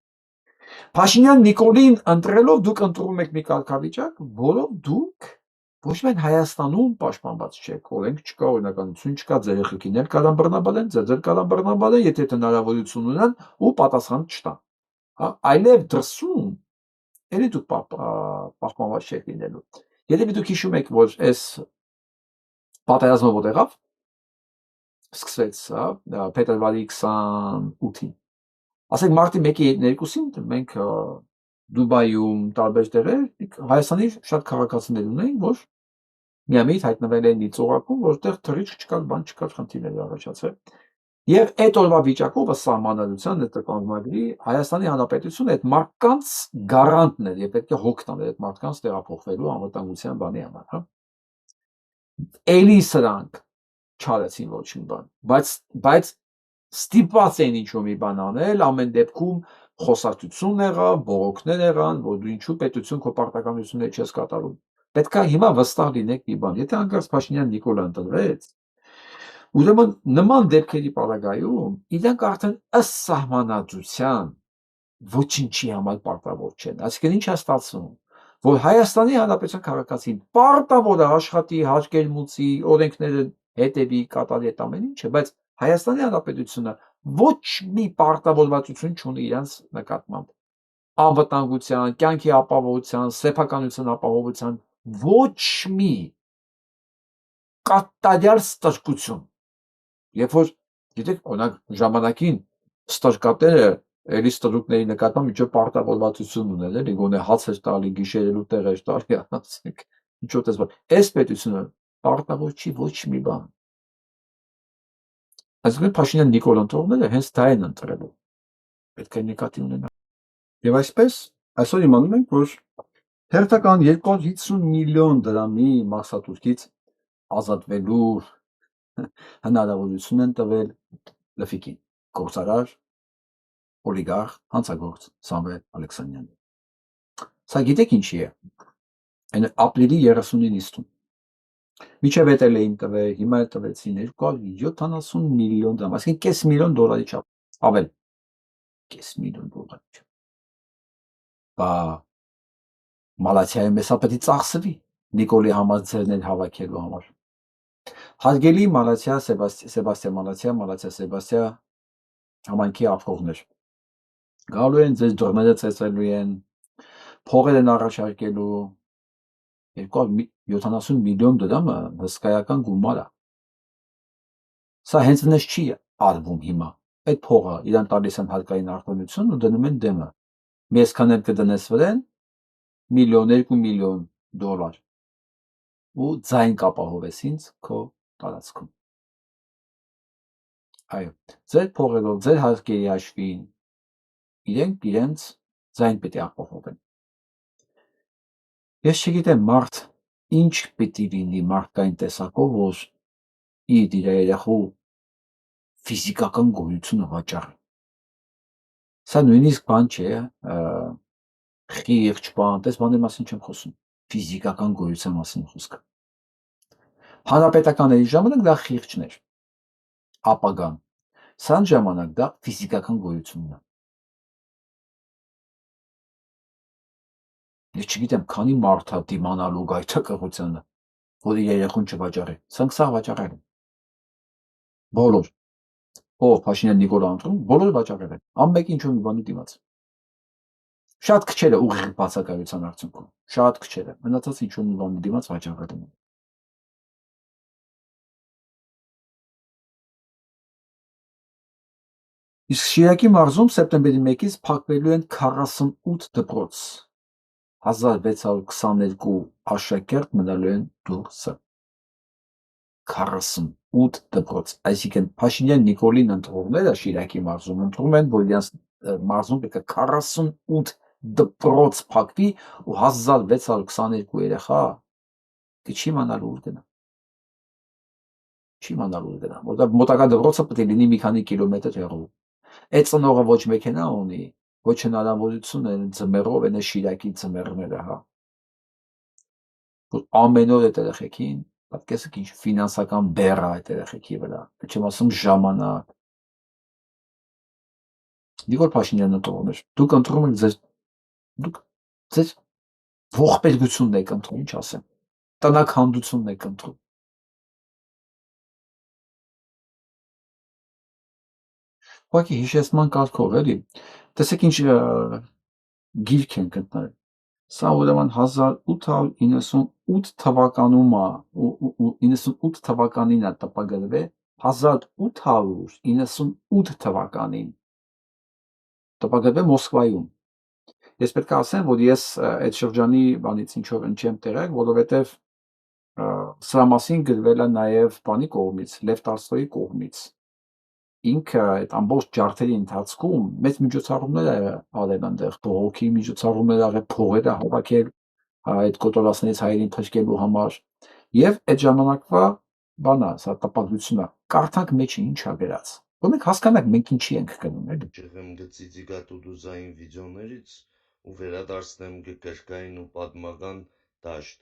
Փաշինյան Նիկոլին ընտրելով դուք ընտրում եք մի կարգավիճակ, որով դուք ոչ միայն Հայաստանում պաշտպանված չեք, օրենք չկա, օրինականություն չկա, ձեր երեխեքին կարան բռնաբարեն, ձեր կարան բռնաբարեն, եթե հնարավորություն ունեն ու պատասխան չտան։ Հա, այլև դրսում էլի դուք պաշտպանված չեք լինելու։ Եթե դուք հիշում եք, որ այս պատերազմը որ եղավ, սկսվեց, հա, փետրվարի 28-ին։ Ասենք մարտի 1-ի 2-ին մենք Դուբայում տարբեր տեղեր Հայաստանի շատ քաղաքացիներ ունեին, որ միամիտ հայտնվել են ծովակում, որտեղ թռիչք չկար, բան չկար, խնդիրներ առաջացել։ Եվ այդ օրվա վիճակով սահմանադրության տեխնոլոգիայի Հայաստանի Հանրապետությունը այդ մարդկանց գարանտն էր, եւ պետք է հոգ տաներ այդ մարդկանց տեղափոխվելու անվտանգության բանի համար, հա։ Էլի սրանք չարեցին ոչ մի բան, բայց ստիպված էին ինչ-որ մի բան անել, ամեն դեպքում խոսակցություն եղավ, բողոքներ եղան, որ դու ինչու պետություն քո պարտականությունները չես կատարում։ Պետք է հիմա վստահ լինեք մի բան, եթե անկարծ Փաշինյան Նիկոլը ընտրվեց, ուրեմն նման դեպքերի պարագայում իրանք արդեն ըստ սահմանադրության ոչինչի համար պարտավոր չեն։ Այսինքն ինչ է ստացվում, որ Հայաստանի Հանրապետության քաղաքացին պարտավոր է աշխատի, հարկեր մուծի, օրենքները հետևի, կատարի այդ ամեն ինչը, բայց Հայաստանի Հանրապետությունը ոչ մի պարտավորվածություն չունի իրենց նկատմամբ։ Անվտանգության, կյանքի ապահովության, սեփականության ապահովության ոչ մի կատարյալ ստրկություն։ Երբ որ գիտեք, օրինակ ժամանակին ստրկատերը էլի ստրուկների նկատմամբ ինչ-որ պարտավորվածություն ունել, էլի գոնե հացեր տալի, գիշերելու տեղեր տալի, ասենք, ինչ-որ տեսակ։ Այս պետությունը պարտավոր չի ոչ մի բան։ Այսինքն Փաշինյան Նիկոլ ընտրողները հենց դա են ընտրելու։ Պետք է նկատի ունենալ։ Եվ այսպես այսօր իմանում ենք, որ հերթական 250 միլիոն դրամի մասնատուրքից ազատվելու հնարավորություն են տվել Լֆիկին, գործարար օլիգարխ, հանցագործ Սամվել Ալեքսանյանը։ Սա գիտեք ինչի է։ Այն ապրիլի 30-ին իստում։ Միջև էտել էին տվել, հիմա էլ տվեցին 270 միլիոն դրամ, այսինքն կես միլիոն դոլարի չափ, ավել, կես միլիոն դոլարի չափ։ Բա Մալաթիայում հեսա պետք է ծախսվի Նիկոլի համար ձերներ հավաքելու համար։ Հարգելի Մալաթիա Սեբաստիա Սեբաստիա համայնքի ապրողներ, գալու են ձեզ դռները ծեծելու են, փողեր են առաջարկելու, 270 միլիոն դրամը հսկայական գումար է։ Սա հենց նես չի արվում հիմա։ Այդ փողը իրան տալիս են հարկային արտոնություն ու դնում են դեմը։ Մի այսքան էլ կդնես վրան, միլիոն, 2 միլիոն դոլար ու ձայն կապահովես ինձ քո տարածքում։ Այո, ձեր փողերով, ձեր հարկերի հաշվին իրենք իրենց ձայն պետք է ապահովեն։ Ես չգիտեմ մարդ ինչ պետք է լինի մարդկային տեսակով, որ իր երեխու ֆիզիկական գոյությունը վաճառի։ Սա նույնիսկ բան չէ, խիղճ բան, տես բաների մասին չեմ խոսում, ֆիզիկական գոյության մասին խոսքը։ Հանրապետականների ժամանակ դա խիղճներ, ապագան, սան ժամանակ դա ֆիզիկական գոյությունն է։ Ես չգիտեմ, քանի մարդ է դիմանալու գայթակղությանը, որ իր երեխուն չվաճառի, սրանք սա վաճառել են։ Բոլոր, ով Փաշինյան Նիկոլ Անդրում, բոլորը վաճառել են, ամենը ինչ-որ մի բանի դիմաց։ Շատ քչերը ուղիղ բացակայության արդյունքում, շատ քչերը, մնացած ինչ-որ մի բանի դիմաց վաճառել են։ Իսկ Շիրակի մարզում սեպտեմբերի 1-ից փակվելու են 48 դպրոց, 1622 աշակերտ մնալու են դուրսը։ 48 դպրոց, այսինքն Փաշինյան Նիկոլին ընտրողները Շիրակի մարզում ընտրում են, որ իրենց մարզում պետք է 48 դպրոց փակվի ու 1622 երեխա չի իմանալու ուր գնա։ Չի իմանալու ուր գնա, որտեղ մոտակա դպրոցը պետք է լինի մի քանի կիլոմետր հեռու։ Այդ ծնողը ոչ մեքենա ունի, ոչ հնարավորություն է ձմեռով այն Շիրակի ձմեռները, հա։ Որ ամեն օր այդ երեխեքին, պատկերացրեք ինչ ֆինանսական բեռ է այդ երեխեքի վրա, չեմ ասում ժամանակ։ Նիկոլ Փաշինյանը ընտրողներ, դուք ընտրում եք դուք ձեր ողբերգությունն եք ընտրում, ինչ ասեմ, տնաքանդությունն եք ընտրում։ Ուղղակի հիշեցման կարգով, էլի, տեսեք ինչ գիրք են գտնել։ Սա ուրեմն 1898 թվականում է, 98 թվականին է տպագրվել, 1898 թվականին տպագրվել Մոսկվայում։ Ես պետք է ասեմ, որ ես այդ շրջանի բանից ինչ որ չեմ տեղյակ, որովհետև սրա մասին գրվել է նաև բանի կողմից, Լև Տոլստոյի կողմից։ Ինքը այդ ամբողջ ջարդերի ընթացքում մեծ միջոցառումներ է արել այնտեղ, բողոքի միջոցառումներ արել, փողեր է հավաքել այդ կոտորածներից հայերին փրկելու համար։ Եվ այդ ժամանակվա բանա, սա տպագրությունը, կարդանք մեջը ինչ է գրած։ Որ մենք հասկանանք մենք ինչի ենք գնում, էլի։ Չեղեմ գծի ձիգատուդուզային վիդեոներից ու վերադարձնեմ գրքային ու պատմական դաշտ։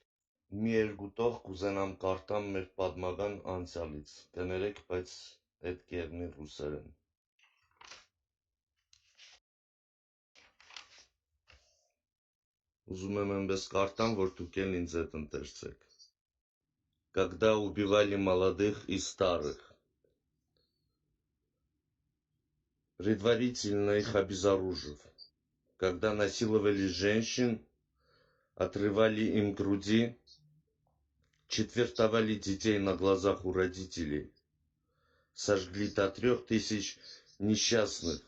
Մի երկու տող կուզենամ կարդամ մեր պատմական անցյալից, կներեք, բայց այդ կերնի ռուսերեն։ Ուզում եմ այնպես կարդամ, որ դուք էլ ինձ հետ ընթերցեք։ Когда убивали молодых и старых, предварительно их обезоружив, когда насиловали женщин, отрывали им груди, четвертовали детей на глазах у родителей, сожгли до 3000 несчастных,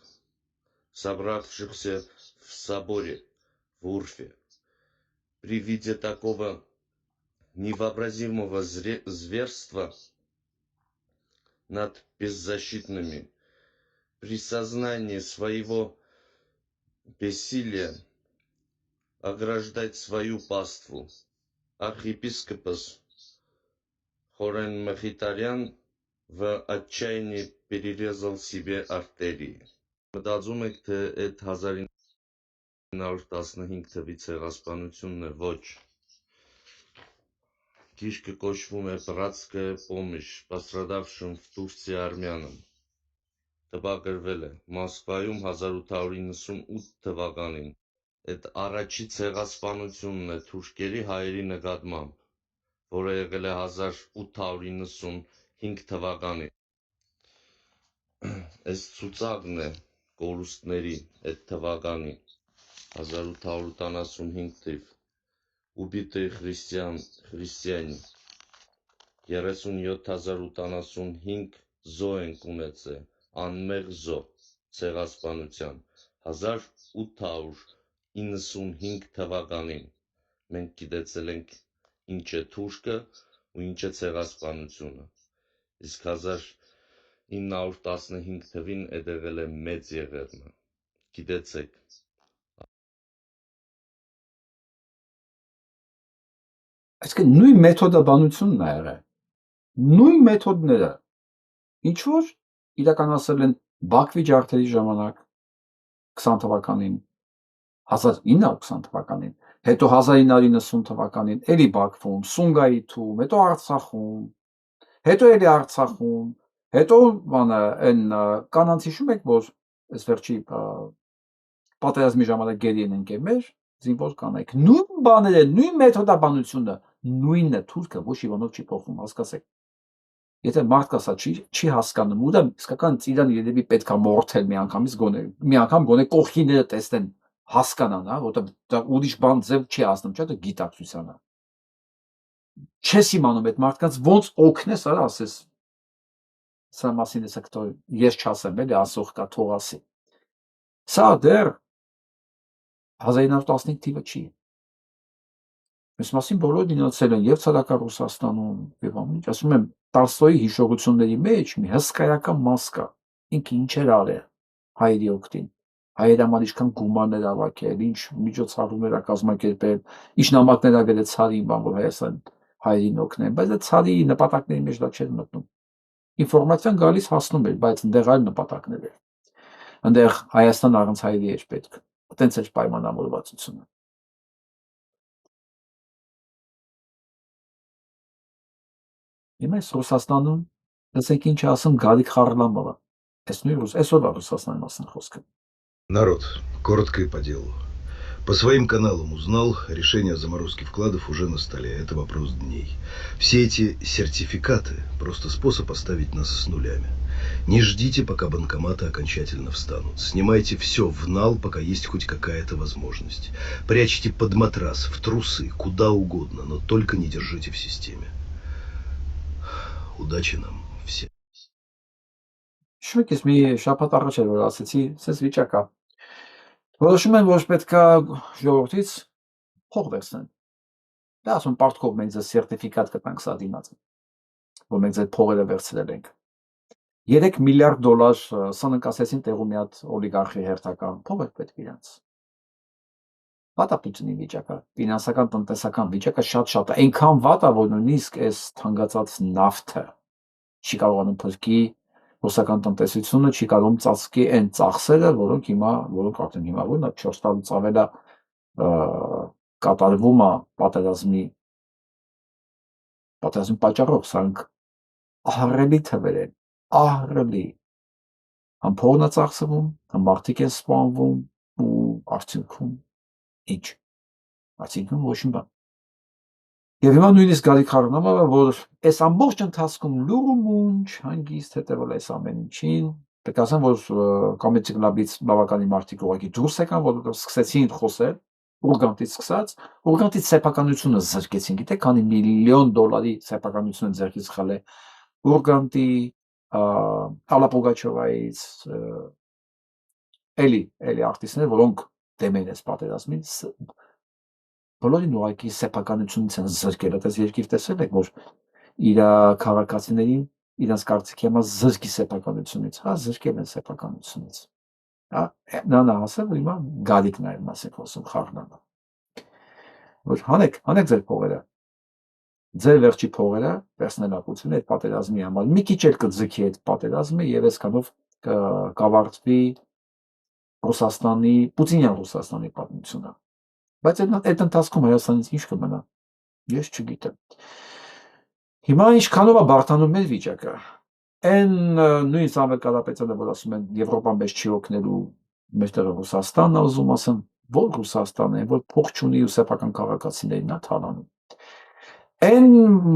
собравшихся в соборе в Урфе. При виде такого невообразимого зверства над беззащитными, при сознании своего бессилия ограждать свою паству, архиепископос Хорен Махитарян в отчаянии перерезал себе артерии. Մտածում եք, թե այդ 1915 թվի ցեղասպանությունն է, ոչ։ Գիրքը կոչվում է «Բրատսկая помощь пострадавшим в Турции արմյանам»։ Տպագրվել է Մոսկվայում 1898 թվականին։ Այդ առաջի ցեղասպանությունն է թուրքերի հայերի նկատմամբ, որը եղել է 1895 թվականին։ Այս ցուցակն է կորուստների այդ թվականի 1885 թիվ։ Убитые христиане 37085 զո են ունեցել, անմեղ զո ցեղասպանության 1895 թվականին։ Մենք գիտեցել ենք ինչ է թուրքը ու ինչ է ցեղասպանությունը, իսկ 1915 թվին այդ եղել է մեծ եղերնը, գիտեցեք։ Այսինքն նույն մեթոդաբանությունն է եղել, նույն մեթոդները, ինչ որ իրականացել են Բաքվի ջարդերի ժամանակ 20 թվականին, 1920 թվականին, հետո 1990 թվականին, էլի Բաքվում, Սումգայիթում, հետո Արցախում, հետո էլի Արցախում, հետո բանը այն կանանց հիշում եք, որ այս վերջի պատերազմի ժամանակ գերի են ընկել մեր զինվոր կանայք, նույն բաները, նույն մեթոդաբանությունը, նույնն է, թուրքը ոչ իվանով չի փոխվում, հասկացեք։ Եթե մարդը սա չի հասկանում, ուրեմն իսկական իրան երևի պետք է մորթել մի անգամ գոնե կողքիները տեսնեն, հասկանան, հա, որտեղ դա ուրիշ բան ձև չի հասնում, չէ՞, դա գիտակցության է։ Չես իմանում այդ մարդկանց ոնց օգնես, արա ասես։ Սա մասին էսա քտո ես չասեմ, էլի ասող կա թող ասի։ Սա դեռ 1915 թիվը չի։ Այս մասին բոլորը դինացել են եւ ցարական Ռուսաստանում եւ ամեն ինչ, ասում եմ, Տոլստոյի հիշողությունների մեջ մի հսկայական մաս կա, ինքը ինչ էր արել հայերի օգտին, հայերի համար ինչքան գումարներ ավակել, ինչ միջոցառումներ կազմակերպել, ինչ նամակներ գրել ցարին, բան որ Հայաստան հայերին օգնեն, բայց այդ ցարի նպատակների մեջ դա չէր մտնում։ Ինֆորմացիան գալիս հասնում էր, բայց այնտեղ այլ նպատակներ էր։ Այնտեղ Հայաստան առանց հայերի էր պետք։ Այտենց էր պայմանավորվածությունը։ Հիմա այս Ռուսաստանում, լսեք ինչ ասում Գարիկ Խարլամովը, այսօրվա Ռուսաստանի մասին խոսքը։ Народ, коротко и по делу. По своим каналам узнал, решение о заморозке вкладов уже на столе, это вопрос дней. Все эти сертификаты – просто способ оставить нас с нулями. Не ждите, пока банкоматы окончательно встанут. Снимайте все в нал, пока есть хоть какая-то возможность. Прячьте под матрас, в трусы, куда угодно, но только не держите в системе. Удачи нам всем. Շուտից մի շաբաթ առաջ էր որ ասեցի, սենց վիճակա։ Որոշում են, որ պետքա ժողովրդից փող վերցնեն։ Դա ասում պարտքով մենք ձեզ սերտիֆիկատ կտանք սա դիմաց, որ մենք ձեր փողերը վերցրել ենք։ 3 միլիարդ դոլար սանկ ասեցին տեղում մի հատ օլիգարխի հերթական փող է պետք իրանց։ Վատ է Պուտինի վիճակը, ֆինանսական տնտեսական վիճակը շատ է, այնքան վատ է, որ նույնիսկ այս թանկացած նավթը չի կարողանում փրկի ռուսական տնտեսությունը, չի կարողում ծածկի այն ծախսերը, որոնք արդեն հիմա 4 տարուց ավել է կատարվում է պատերազմի պատճառով, սրանք ահռելի թվեր են, ահռելի։ Համ փողն է ծախսվում, համ մարդիկ են սպանվում ու արդյունքում ինչ։ Արդյունքում ոչ մի բան։ Եվ հիմա նույնիսկ Գարիկ Խարլամովը, որ այս ամբողջ ընթացքում լուրումունջ հանգիստ հետևել այս ամեն ինչին, պետք է ասեմ, որ Comedy Club-ից բավականին մարդիկ ուղղակի դուրս եկան, որովհետև սկսեցին խոսել, Ուրգանտից սկսած, Ուրգանտից սեփականությունը զրկեցին, գիտեք, քանի միլիոն դոլարի սեփականություն են ձեռքից խլել Ուրգանտի, Ալլա Պուգաչովայից, էլի արտիստներ, որոնք դեմ են այս պատերազմին, բոլորին ուղղակի սեփականությունից են զրկել, այդպես երկիր տեսել եք, որ իր քաղաքացիներին իրենց կարծիքի համար զրկի սեփականությունից, հա, զրկել են սեփականությունից։ Հա, նա ասել, որ հիմա Գարիկն է մասը խոսում Խարլամը։ Որ հանեք ձեր փողերը։ Ձեր վերջի փողերը վերցնելակությունը այդ պատերազմի համար։ Մի քիչ էլ կձգի այդ պատերազմը եւ այսքանով կավարտվի Ռուսաստանի, Պուտինյան Ռուսաստանի պատմությունը։ Բայց այդ ընթացքում Հայաստանից ինչ կմնա, ես չգիտեմ։ Հիմա ինչքանով է բարդանում մեր վիճակը։ Այն նույն Սամվել Կարապետյանը, որ ասում են Եվրոպան մեզ չի օգնելու, մերտեղ Ռուսաստանն է ուզում ասեմ, որ Ռուսաստանն է, որ փող չունի ու սեփական քաղաքացիներին է թալանում։ Այն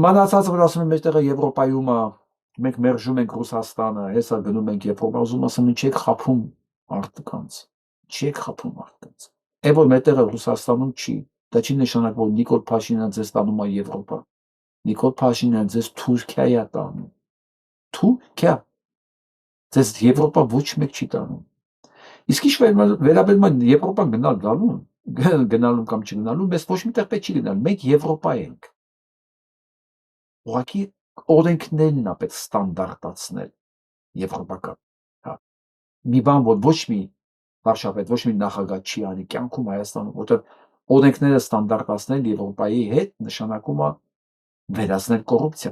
մնացածը, որ ասում են մերտեղ Եվրոպայում է, մենք մերժում ենք Ռուսաստանը, հեսա գնում ենք Եվրոպա, ուզում ասեմ, ինչ եք խափում մարդկանց, չի եք խափում մարդկանց։ Այն որ մերտեղ Ռուսաստանում չի, դա չի նշանակում, որ Նիկոլ Փաշինյանը ձեզ տանում է Եվրոպա։ Նիկոլ Փաշինյանը ձեզ Թուրքիա է տանում։ Թուրքիա։ Ձեզ Եվրոպա ոչ մեկ չի տանում։ Իսկ ինչ վերաբերում է Եվրոպա գնալու կամ չգնալու, մեզ ոչ մի տեղ պետք չի գնալ։ Մենք Եվրոպա ենք։ Ուղղակի օրենքներն է պետք ստանդարտացնել եվրոպական։ Հա։ Մի բան, որ ոչ մի վարչապետ, ոչ մի նախագահ չի անի կյանքում Հայաստանում, որտեղ օրենքները ստանդարտացնել Եվրոպայի հետ նշանակում է վերացնել կոռուպցիա։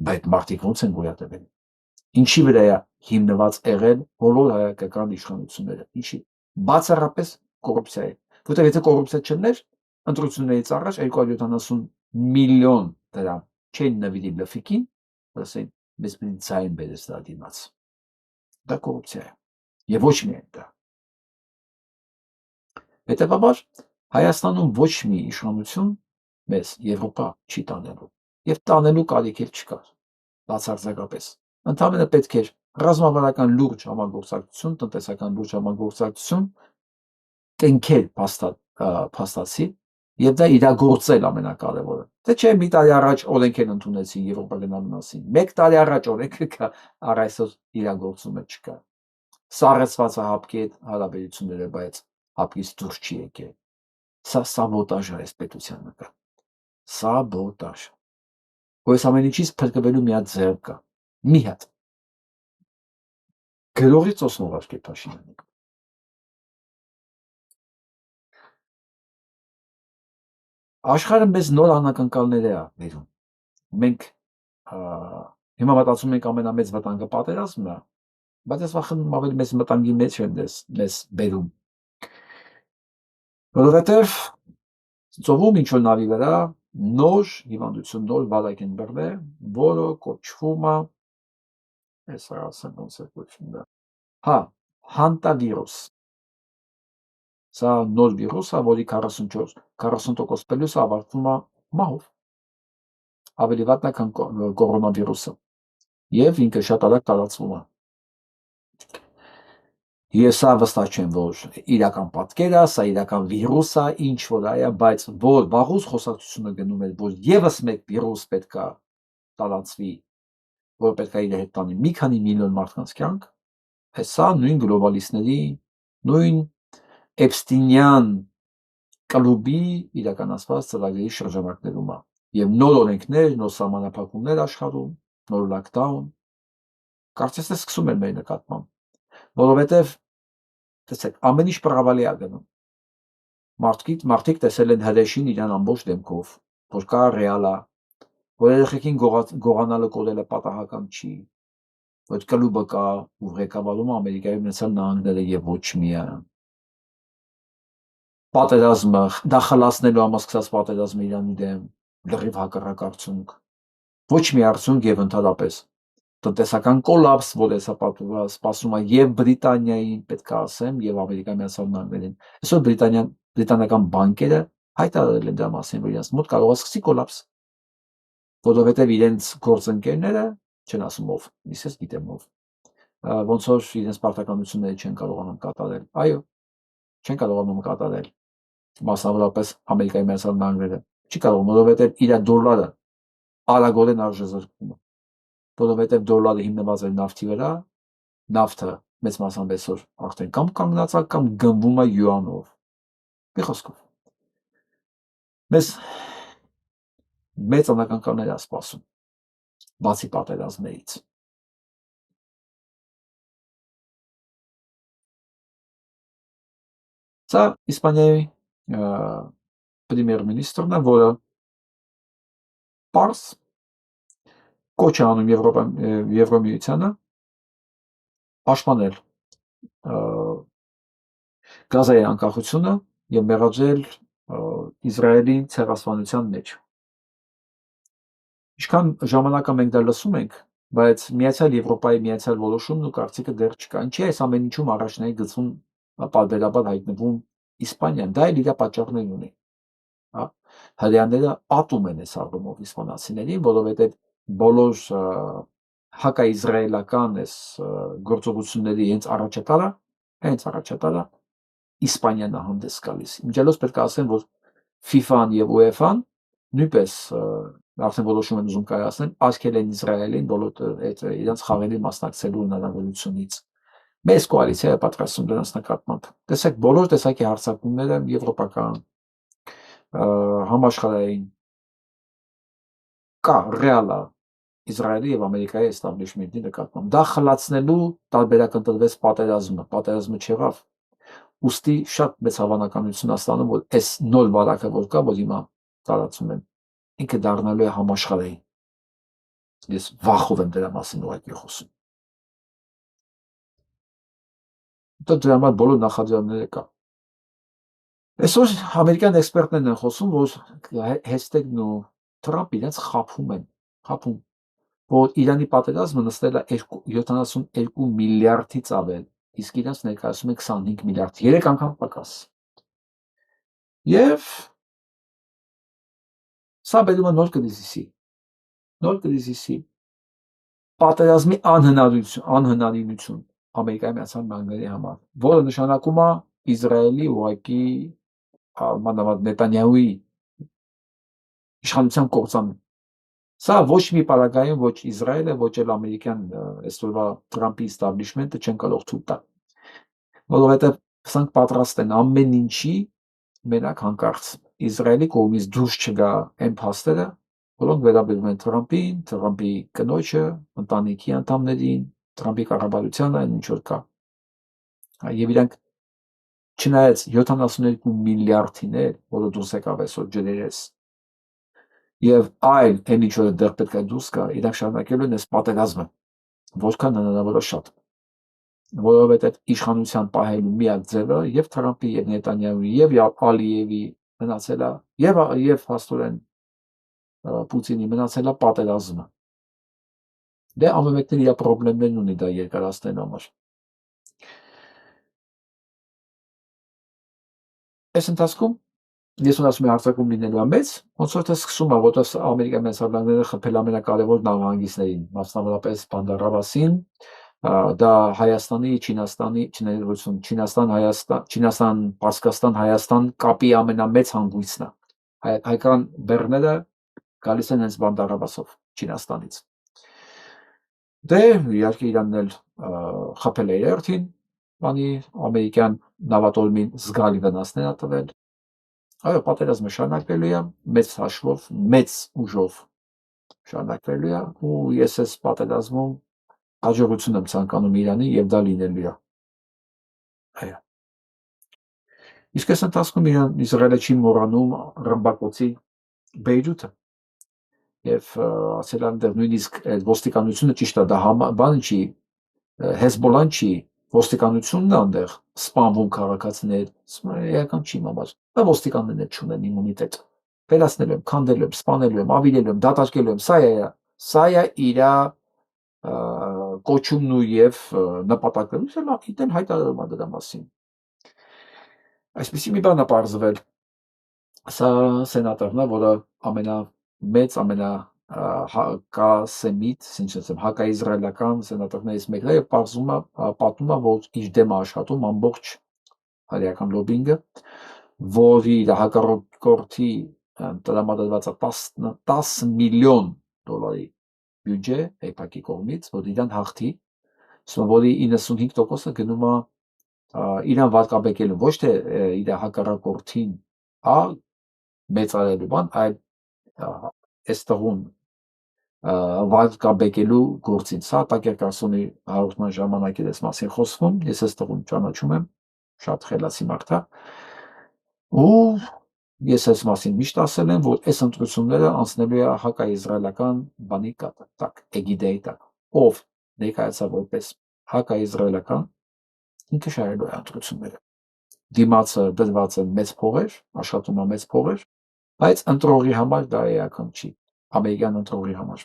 Բայց մարդիկ ոնց են գոյատևել։ Ինչի վրա է հիմնված եղել բոլոր հայկական իշխանությունները։ Ինչի։ Բացառապես կոռուպցիայի։ Որտեղ եթե կոռուպցիա չներ, ընտրություններից առաջ 270 միլիոն դրամ չեն նվիրի լֆիկին, ասեն, մեզ պետք է ձայն բերես դրա դիմաց։ Դա կոռուպցիա է։ Եվ ոչ միայն դա։ Հետևաբար Հայաստանում ոչ մի իշխանություն մեզ Եվրոպա չի տանելու։ Եվ տանելու կարիք էլ չկար, բացարձակապես։ Ընդհանրապես պետք էր ռազմավարական լուրջ համագործակցություն, տնտեսական լուրջ համագործակցություն կնքել փաստացի եւ դա իրագործել ամենակարևորը։ Դե չէ մի տարի առաջ օրենքեր ընդունեցին Եվրոպա գնալու մասին։ Մեկ տարի առաջ օրենքը կա, առ այսօր իրագործումը չկա։ Սառեցված է հապկի հետ հարաբերությունները, բայց հապկից դուրս չի եկել։ Սա սաբոտաժ է այս պետության նկատմամբ։ Սաբոտաժ։ Որ այս ամեն ինչից փրկվելու մի հատ ձեռք կա։ Մի հատ։ Գրողի ծոսնով արկե Փաշինյանը։ Աշխարհը մեզ նոր անակնկալներ է բերում։ Մենք հիմա մտածում ենք ամենամեծ վտանգը պատերազմն է, բայց ես վախենում ավելի մեծ վտանգի մեջ են մեզ բերում։ Որովհետև ծովում ինչ որ նավի վրա նոր հիվանդություն, նոր վարակ են բռնել, որը կոչվում է, ես ասեմ ոնց է կոչվում դա։ Հա, հանտավիրուս։ Սա նոր վիրուս է, որի 40% պելյուսը ավարտվում է մահով։ Ավելի վատն է, քան կորոնավիրուսը։ Եվ ինքը շատ արագ տարածվում է։ Ես սա վստահ չեմ, որ իրական պատկեր է, սա իրական վիրուս է, ինչ որ է, բայց որ վաղուց խոսակցությունը գնում է, որ եւս մեկ վիրուս պետք է տարածվի, որ պետք է իր հետ տանի մի քանի միլիոն մարդկանց կյանք, սա նույն գլոբալիստների, նույն Էփստինյան կլուբի իրականացված ծրագրերի շրջանակներում է։ Եվ նոր օրենքներ, նոր սահմանափակումներ աշխարհում, նոր լոկդաուն, կարծես թե սկսում են մեր նկատմամբ, որովհետև տեսեք, ամեն ինչ պրավալի է գնում։ Մարդիկ տեսել են հրեշին իրան ամբողջ դեմքով, որ կա ռեալ է, որ երեխեքին գողանալը կորելը պատահական չի, որ կլուբը կա ու ղեկավարում Ամերիկայի Միացյալ Նահանգները եւ ոչ միայն։ Պատերազմը, դա խլացնելու համասկսած պատերազմը Իրանի դեմ, լրիվ հակառակ արդյունք։ Ոչ մի արդյունք եւ ընդհանրապես տնտեսական կոլապս, որ հեսա սպասում է եւ Բրիտանիային, պետք է ասեմ, եւ Ամերիկայի Միացյալ Նահանգներին։ Այսօր բրիտանական բանկերը հայտարարել են դրա մասին, որ իրենց մոտ կարող է սկսի կոլապս, որովհետեւ իրենց գործընկերները չեն ասում ով, ես գիտեմ ով, ոնց որ իրենց պարտականությունները չեն կարողանում կատարել։ Այո, չեն կարողանում կատարել։ Մասնավորապես Ամերիկայի Միացյալ Նահանգները չի կարող, որովհետեւ իր դոլարը արագորեն արժեզրկվում է, որովհետև դոլարը հիմնված է նավթի վրա, նավթը մեծ մասամբ այսօր արդեն կամ կանգնած է, կամ գնվում է յուանով։ Մի խոսքով, մեզ մեծ անակնկալներ է սպասում, բացի պատերազմներից։ Սա Իսպանիայի պրեմիեր-մինիստրն է, որը պարզ կոչ է անում Եվրոմիությանը պաշտպանել Գազայի անկախությունը եւ մեղադրել Իսրայելին ցեղասպանության մեջ։ Ինչքան ժամանակա մենք դա լսում ենք, բայց Միացյալ Եվրոպայի միացյալ որոշումն ու կարծիքը դեռ չկա։ Ինչի այս ամեն ինչում առաջնային գծում պարբերաբար հայտնվում Իսպանիան, դա էլ իր պատճառներ ունի։ Հրեաները ատում են այս առումով իսպանացիներին, որովհետև բոլոր հակաիզրայելական այս գործողությունների հենց առաջատարը Իսպանիան է հանդես գալիս։ Իմիջիայլոց պետք է ասեմ, որ FIFA-ն եւ UEFA-ն նույնպես արդեն որոշում են ուզում կայացնել, արգել են Իսրայելին բոլոր այդ իրենց խաղերի մասնակցելու հնարավորությունից։ Մեծ կոալիցիա է պատրաստում դրանց նկատմամբ։ Տեսեք, բոլոր տեսակի հարձակումները եվրոպական, համաշխարհային կա ռեալա Իսրայելի եւ Ամերիկայի էստաբլիշմենտի նկատմամբ։ Դա խլացնելու տարբերակ ընտրվեց պատերազմը չեղավ։ Ուստի շատ մեծ հավանականություն է ստանում, որ այս նոր վարակը որ կա, որ հիմա տարածում են, ինքը դառնալու է համաշխարհային։ Ես վախով եմ դրա մասին ուղղակի խոսում։ Դրա համար բոլոր նախաձեռնները կա։ Այսօր ամերիկյան էքսպերտներն են խոսում, որ Հեսթեգն ու Թրամփը իրենց խաբում են, որ Իրանի պատերազմը նստել է 72 միլիարդից ավել, իսկ իրենց ներկայացում է 25 միլիարդ, 3 անգամ պակաս։ Եվ սա բերում է նոր կրիզիսի, պատերազմի անհնարինություն Ամերիկայի Միացյալ Նահանգների համար, որը նշանակում է Իսրայելի ուղղակի մանավանդ Նետանյահուի իշխանության կործանում։ Սա ոչ մի պարագայում ոչ Իսրայելը, ոչ էլ ամերիկյան այսօրվա Թրամփի իստաբլիշմենտը չեն կարող թույլ տալ, որովհետև սրանք պատրաստ են ամեն ինչի մենակ հանկարծ Իսրայելի կողմից դուրս չգա այն փաստերը, որոնք վերաբերում են Թրամփին, Թրամփի կնոջը, ընտանիքի անդամներին, Թրամփի կառավարությանը, այն ինչ որ կա։ Եվ իրանք չնայած 72 միլիարդիներ, որը դուրս եկավ այսօր ջրերես, եւ այլ այն ինչ որ դեռ պետք է դուրս գա, իրանք շարունակելու են այս պատերազմը, որքան հնարավոր է շատ, որովհետև իշխանության պահելու միակ ձևը եւ Թրամփի եւ Նետանյահուի եւ Ալիևի մնացել է եւ հաստորեն Պուտինի մնացել է պատերազմը։ Դե ամենքն իր խնդիրներն ունի դա երկարացնելու համար։ Այս ընթացքում ես ասում եմ հարձակում լինելու է մեծ, ոնց որ դա սկսում է, որտեղ Ամերիկայի Միացյալ Նահանգները խփել ամենակարևոր նավահանգիստներին, մասնավորապես Բանդար Աբասին, դա Հայաստանի, Չինաստան, Պարսկաստան, Հայաստան կապի ամենամեծ հանգույցն է։ Հայկական բեռները գալիս են հենց Բանդար Աբասով Չինաստանից։ Դե իհարկե Իրանն էլ խփել է իր հերթին, ամերիկյան նավատորմին զգալի վնասներ է տվել։ Այո, պատերազմը շարունակվելու է մեծ հաշվով, մեծ ուժով շարունակվելու է, ու ես այս պատերազմում հաջողություն եմ ցանկանում Իրանին եւ դա լինելու է։ Այո։ Իսկ այս ընթացքում Իսրայելը չի մոռանում ռմբակոծի Բեյրութը եւ ասել են դեռ նույնիսկ ոստիկանությունը ճիշտ է, դա բան չի, Հեզբոլան չի, ոստիկանությունն է այնտեղ սպանվում քաղաքացիներ, էական չի մամար։ Դա ոստիկաններն էլ չունեն իմունիտետ։ Վերացնելու եմ, քանդելու եմ, սպանելու եմ, ավիրելու եմ, դատարկելու եմ, սա է իր կոչումն ու եւ նպատակը։ Լավ գիտեն հայտարարում է դրա մասին։ Այսպեսի մի բան է պարզվել։ Սա սենատորն է, որը ամենամեծ, ամենահակասեմիտ, հակաիզրայելական սենատորներից մեկն է եւ պատմում է, որ իր դեմ է աշխատում ամբողջ հայկական լոբինգը, որի հակառակորդի տրամադրված է 10 միլիոն դոլարի բյուջե AIPAC-ի կողմից, որ իրան հաղթի, որի 95%-ը գնում է իրան վարկաբեկելու, ոչ թե իր հակառակորդին մեծարելու բան, այլ այս տղուն վարկաբեկելու գործին։ Սա Տակեր Կարսոնի հաղորդման ժամանակ էր այս մասին խոսվում, ես այս տղուն ճանաչում եմ, շատ խելացի մարդ է, ու ես այս մասին միշտ ասել եմ, որ այս ընտրությունները անցնելու է հակաիզրայելական բանի տակ, էգիդեի տակ, ով ներկայացավ որպես հակաիզրայելական ինքը շարելու է ընտրությունները։ Դիմացը դրված է մեծ փողեր, աշխատում է մեծ փողեր, բայց ընտրողի համար դա էական չի, ամերիկյան ընտրողի համար։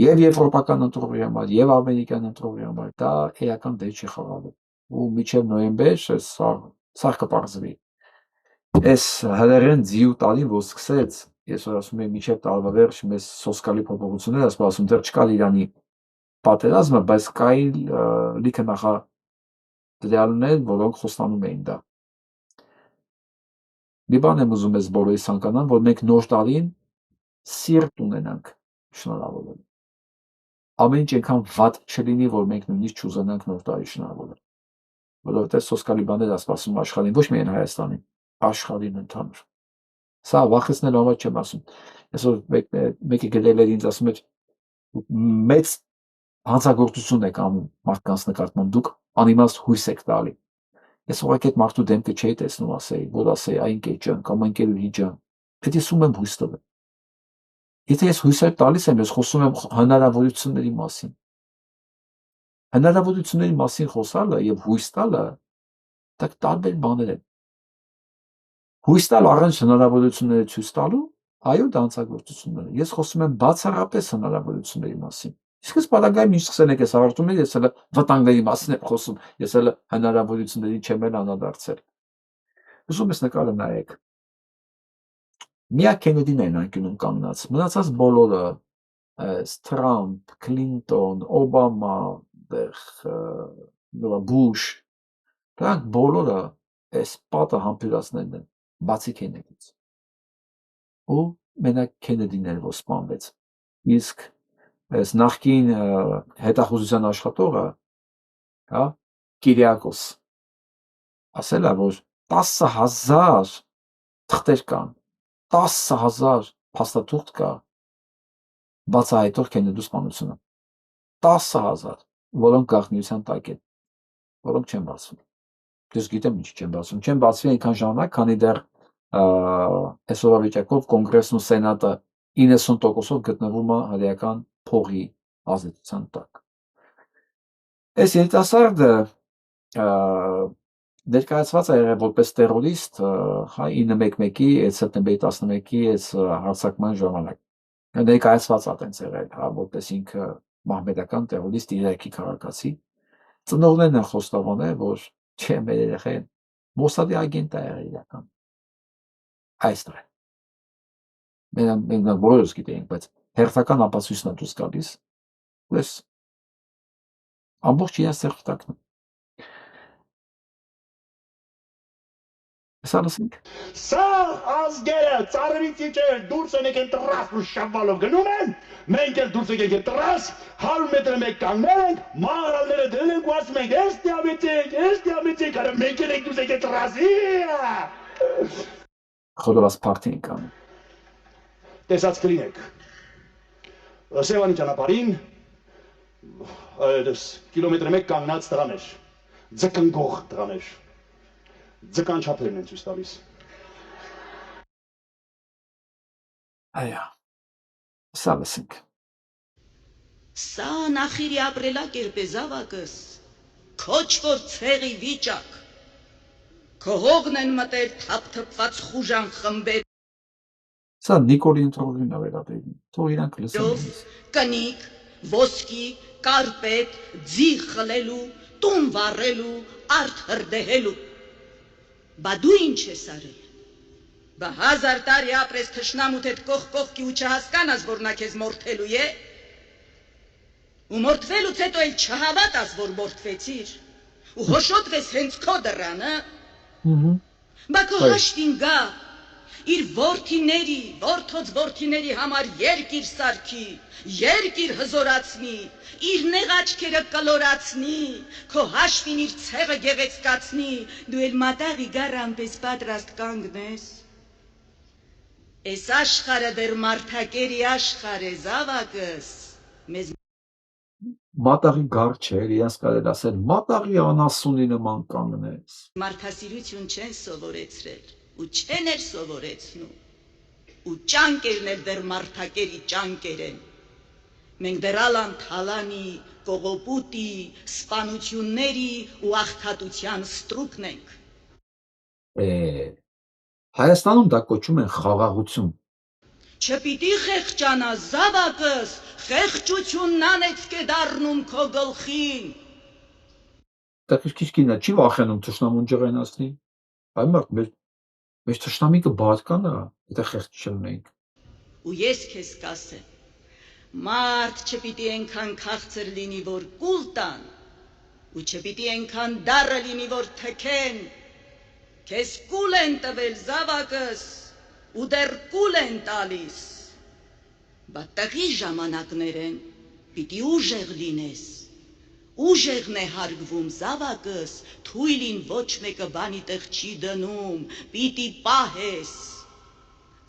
Եվ եվրոպական ընտրողի համար, եւ ամերիկյան ընտրողի համար դա էական դեր չի խաղալու։ Ու մինչև նոյեմբեր սա կպարզվի։ Այս հրերեն ձիու տալին, որ սկսեց, ես որ ասում եմ մինչև տարվա վերջ մեզ սոսկալի փոփոխություններ, ասում դեռ չկա Իրանի պատերազմը, բայց կային լիքը նախադրյալներ, որոնք խոստանում էին դա։ Մի բան եմ ուզում ես բոլորի ցանկանան, որ մենք նոր տարին սիրտ ունենանք շնորհավորել։ Ամեն ինչ այնքան վատ չլինի, որ մենք նույնիսկ չուզենանք նոր տարի շնորհավորել։ Որովհետև սոսկալի բաներ ասում աշխարհին, ոչ միայն Հայաստանին, աշխարհին ընդհանուր։ Սա վախեցնելու համար չեմ ասում։ Այսօր մեկը գրել էր ինձ, ասում էր մեծ հանցագործություն եք անում մարդկանց նկատմամբ, դուք անիմաստ հույս եք տալի։ Ես ուղղակի այդ մարդու դեմքը չէի տեսնում, ասեի, որ ասեի այն ընկեր ջան կամ ընկերուհի ջան, պետք է ուսում եմ հույս տվել։ Եթե ես հույսեր տալիս եմ, ես խոսում եմ հնարավորությունների մասին։ Հնարավորությունների մասին խոսալը եւ հույս տալը դա տարբեր բաներ են։ Հույս տալ առանց հնարավորությունները ցույց տալու, այո, դա հանցագործություններ է։ Ես խոսում եմ բացառապես հնարավորությունների մասին։ Իսկ այս բادرգայում ինչ սկսել եք ես հարցում եք, ես հələ վտանգների մասին եմ խոսում, ես հələ հնարավորությունների չեմ անդրադարձել։ Ուզում ես նկարը նայեք։ Միակ Քենեդին են անկյունում կանգնած, մնացած բոլորը Թրամփ, Քլինտոն, Օբամա, Բուշ, դրանք բոլորը այս պատը համբերածներն են, բացի Քենեդից։ Ու մենակ Քենեդին էր, որ սպանվեց։ Իսկ այս նախկին հետախուզության աշխատողը, հա, Կիրիակոս, ասել է, որ 10,000 թղթեր կան, 10,000 փաստաթուղթ կա բացահայտող Քենեդու սպանությունը, 10,000, որոնք գաղտնիության տակ են, որոնք չեն բացվում։ Ես գիտեմ ինչի չեն բացվում, չեն բացվի այնքան ժամանակ, քանի դեռ այսօրվա վիճակով կոնգրեսն ու սենատը 90%-ով գտնվում է հրեական փողի ազդեցության տակ։ Այս երիտասարդը ներկայացված է եղել որպես տերորիստ 911-ի, սեպտեմբերի 11-ի այս հարձակման ժամանակ։ Ներկայացված է տենց եղել, որպես ինքը մահմեդական տերորիստ, Իրաքի քաղաքացի։ Ծնողներն են խոստովանել, որ չէ, մեր երեխան Մոսադի ագենտ է եղել իրական։ Այստեղ է։ Մենք բոլորս գիտենք, բայց հերթական ապացույցն է դուրս գալիս, որ ամբողջ իրենց սերտակն է։ Սա լսենք։ Սա ազգերը ծառերից իջեր դուրս են եկել տրասն ու շավվալով գնում են, մենք էլ դուրս եկենք տրաս, 100 մետր մեկ կանգնել ենք, մաղալները դրել ենք ու ասում ենք, ես դիամեցիկ, արը մենք էլ ենք դուրս եկել տրասի։ Խորոված պարտի ենք անում։ Տեսած կլինեք։ Սևանի ճանապարհին կիլոմետր մեկ կանգնած տղաներ, ձկնգող տղաներ, ձկան չափերն են ցույց տալիս։ Այո, սա լսենք։ Սա նախիրի ապրելակերպ է զավակս, քոչ որ ցեղի վիճակ, քո հողն են մտել թափթփված խուժան խմբեր։ Սա Նիկոլի ընտրողին է վերաբերում, թող իրանք լսեն։ Կնիկ, ոսկի, կարպետ, ձի խլելու, տուն վառելու, արդ հրդեհելու։ Բա դու ինչ ես արել։ Բա 1000 տարի ապրես թշնամուդ հետ կողքի ու չհասկանաս, որ նա քեզ մորթելու է։ Ու մորթվելուց հետո էլ չհավատաս, որ մորթվեցիր։ Ու հոշոտվես հենց քո դռանը։ Բա քո հաշտին գա, իր որդոց որդիների համար երկիր սարքի, երկիր հզորացնի, իր նեղ աչքերը կլորացնի, քո հաշվին իր ցեղը գեղեցկացնի, դու էլ մատաղի գարան պես պատրաստ կանգնես։ Այս աշխարհը դեռ մարդակերի աշխարհ է, զավակս, մեզ Մատաղի գար չէ, իրենց կարելի ասել, մատաղի անասունի նման կանգնես։ Մարդասիրություն չեն սովորեցրել, ու չեն էլ սովորեցնում, ու ճանկերն էլ դեռ մարդակերի ճանկեր են։ Մենք դեռ ալան թալանի, կողոպուտի, սպանությունների ու աղքատության ստրուկն ենք։ Հայաստանում դա կոչում են խաղաղություն։ Չպիտի խեղճանա զավակս, խեղճությունն անեցք է դառնում քո գլխին։ Տղերքիշ կինը չի վախենում թշնամուն ջղայնացնի։ Այ մարդ մեր թշնամիկը բարկանա, եթե խեղճ չլինենք։ Ու ես քեզ կասեմ, մարդ չպիտի այնքան քաղցր լինի, որ կուլ տան, ու չպիտի այնքան դառը լինի, որ թքեն։ Քեզ կուլ են տվել զավակս, ու դեռ կուլ են տալիս։ Բա տղի ժամանակներ են, պիտի ուժեղ լինես։ Ուժեղն է հարգվում զավակս, թույլին ոչ մեկը բանի տեղ չի դնում, պիտի պահես։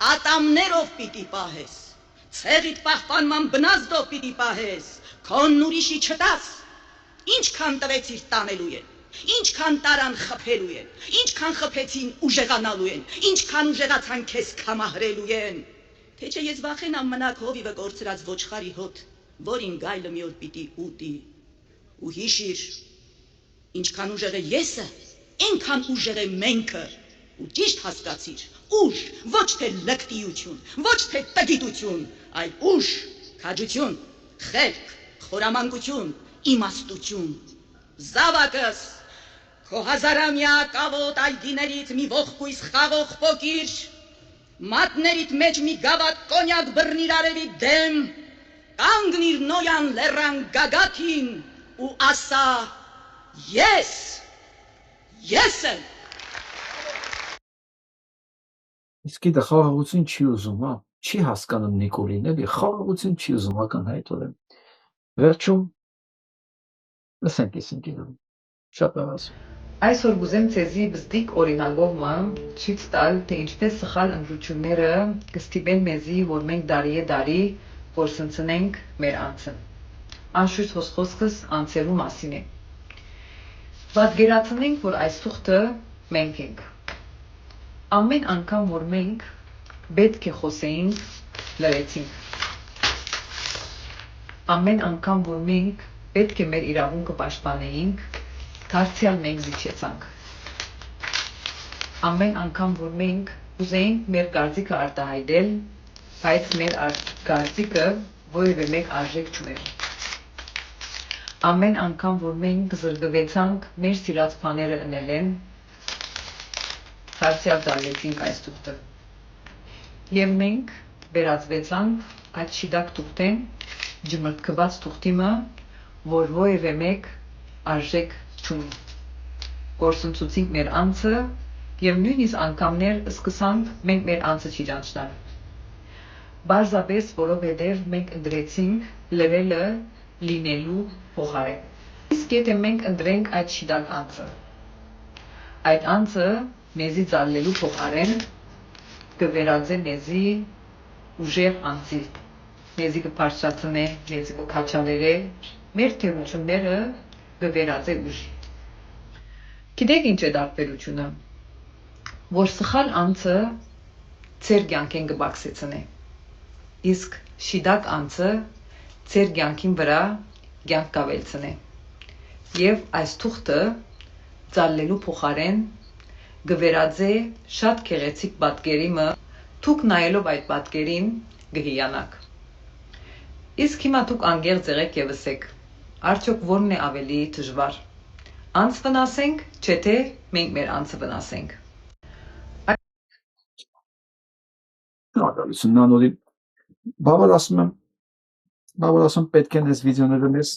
Ատամներով պիտի պահես, ցեղիդ պահպանման բնազդով պիտի պահես, քոնն ուրիշի չտաս։ Ինչքան տվեցիր տանելու են, ինչքան տարան խփելու են, ինչքան խփեցին ուժեղանալու են, ինչքան ուժեղացան քեզ կամահրելու են։ Թե չէ ես վախենամ մնաք հովիվը կորցրած ոչխարի հոտ, որին գայլը մի օր պիտի ուտի։ Ու հիշիր, ինչքան ուժեղ է եսը, այնքան ուժեղ է մենքը։ Ու ճիշտ հասկացիր, ուժ, ոչ թե լկտիություն, ոչ թե տգիտություն, այլ ուժ, քաջություն, խելք, խորամանկություն, իմաստություն։ Զավակս, քո հազարամյա կավոտ այգիներից մի ողկույզ խաղող փոքիր, մատներիդ մեջ մի գավաթ կոնյակ բռնիր արևի դեմ, կանգնիր նոյան լեռան գագաթին ու ասա. ես եմ։ Իսկ դա խաղաղություն չի ուզում, հա։ Չի հասկանում Նիկոլին, էլի խաղաղություն չի ուզում ականհայտորեն։ Վերջում լսենք ինքնին։ Շատ լավ։ Այսօր կուզեմ ցեզի բզդիկ օրինակով ցույց տալ, թե ինչպես սխալ ընդրությունները կստիպեն մեզի, որ մենք դարի որսնցնենք մեր անձը։ Անշուշտ խոսքս անձելու մասին է։ Պատկերացնենք, որ այս թուղթը մենք ենք։ Ամեն անգամ, որ մենք պետք է խոսեինք, լրեցինք։ Ամեն անգամ, որ մենք պետք է մեր իրավունքը պաշտպանեինք, դարձյալ մենք զիջեցանք։ Ամեն անգամ, որ մենք ուզեինք մեր կարծիքը արտահայտել, բայց մեր կարծիքը որևէ մեկ արժեք չուներ։ Ամեն անգամ, որ մենք զրկվեցանք մեր սիրած բաները ընելեն, դարձյալ դալեցինք այս թուղթը։ Եվ մենք վերածվեցանք այդ շիդակ թուղթեն, ջմրթքված թուղթիմը, որ որևէ մեկ արժեք չունի։ Գործընծուցինք մեր անձը եւ նույնիսկ անգամներ սկսանք մենք մեր անձը չիջանչնալ։ Բարձրապես, որովհետեւ մենք ընտրեցինք լրելը լինելու փոխարեն։ Իսկ եթե մենք ընտրենք այդ շիդակ անձը, այդ անձը մեզի ծալելու փոխարեն կվերածե մեզի ուժեղ անձի, մեզի կբարձրացնե, մեզի կքաջալերե, մեր թերությունները կվերածե ուժի։ Գիտեք ինչ է տարբերությունը, որ սխալ անձը ձեր կյանքին կբացեցնե, իսկ շիդակ անձը ձեր կյանքին վրա կյանք կավելցնե։ Եվ այս թուղթը ծալելու փոխարեն կվերածե շատ գեղեցիկ պատկերիմը, դուք նայելով այդ պատկերին կհիանաք։ Իսկ հիմա դուք անգերց եղեք եւ ասեք, արդյոք որն է ավելի դժվար։ Անձ վնասենք, չէ թե մենք մեր անձը վնասենք։ Շնորհակալություն Նանոլի։ Բավարարում պետք է այս վիդեոները մեզ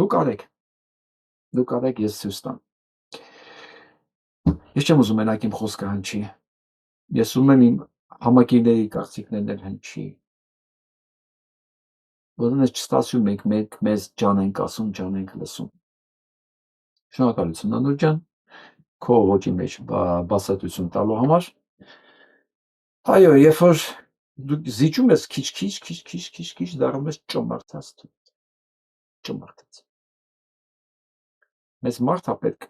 դուք արեք ես ցույց տամ։ Ես չեմ ուզում մենակ իմ խոսքը հնչի։ Ես ուզում եմ իմ համակիրների կարծիքներն էլ հնչի։ Որոնց չստացվում մենք մեզ ջան ենք ասում, ջան ենք լսում։ Շնորհակալություն Նանոլ ջան, քո ոճի մեջ բացատրություն տալու համար։ Այո, երբ որ դու զիջում ես քիչ, դառնում ես ճմարթած։ Մեզ մարդա պետք,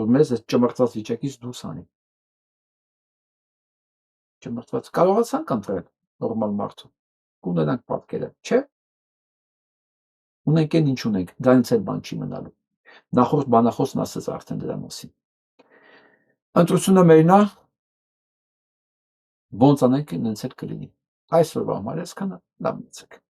որ մեզ այս ճմրթված վիճակից դուրս անի։ Ճմրթված կարողացանք ընտրել նորմալ մարդու, կունենանք պատկերը, չէ՞։ Ունենք են ինչ ունենք, դրանից էլ բան չի մնալու։ Նախորդ բանախոսն ասեց արդեն դրա մասին։ Ընտրությունը մերն է, ոնց անենք նենց էլ կլինի։ Այսօրվա համար այսքանը, լավ մնացեք։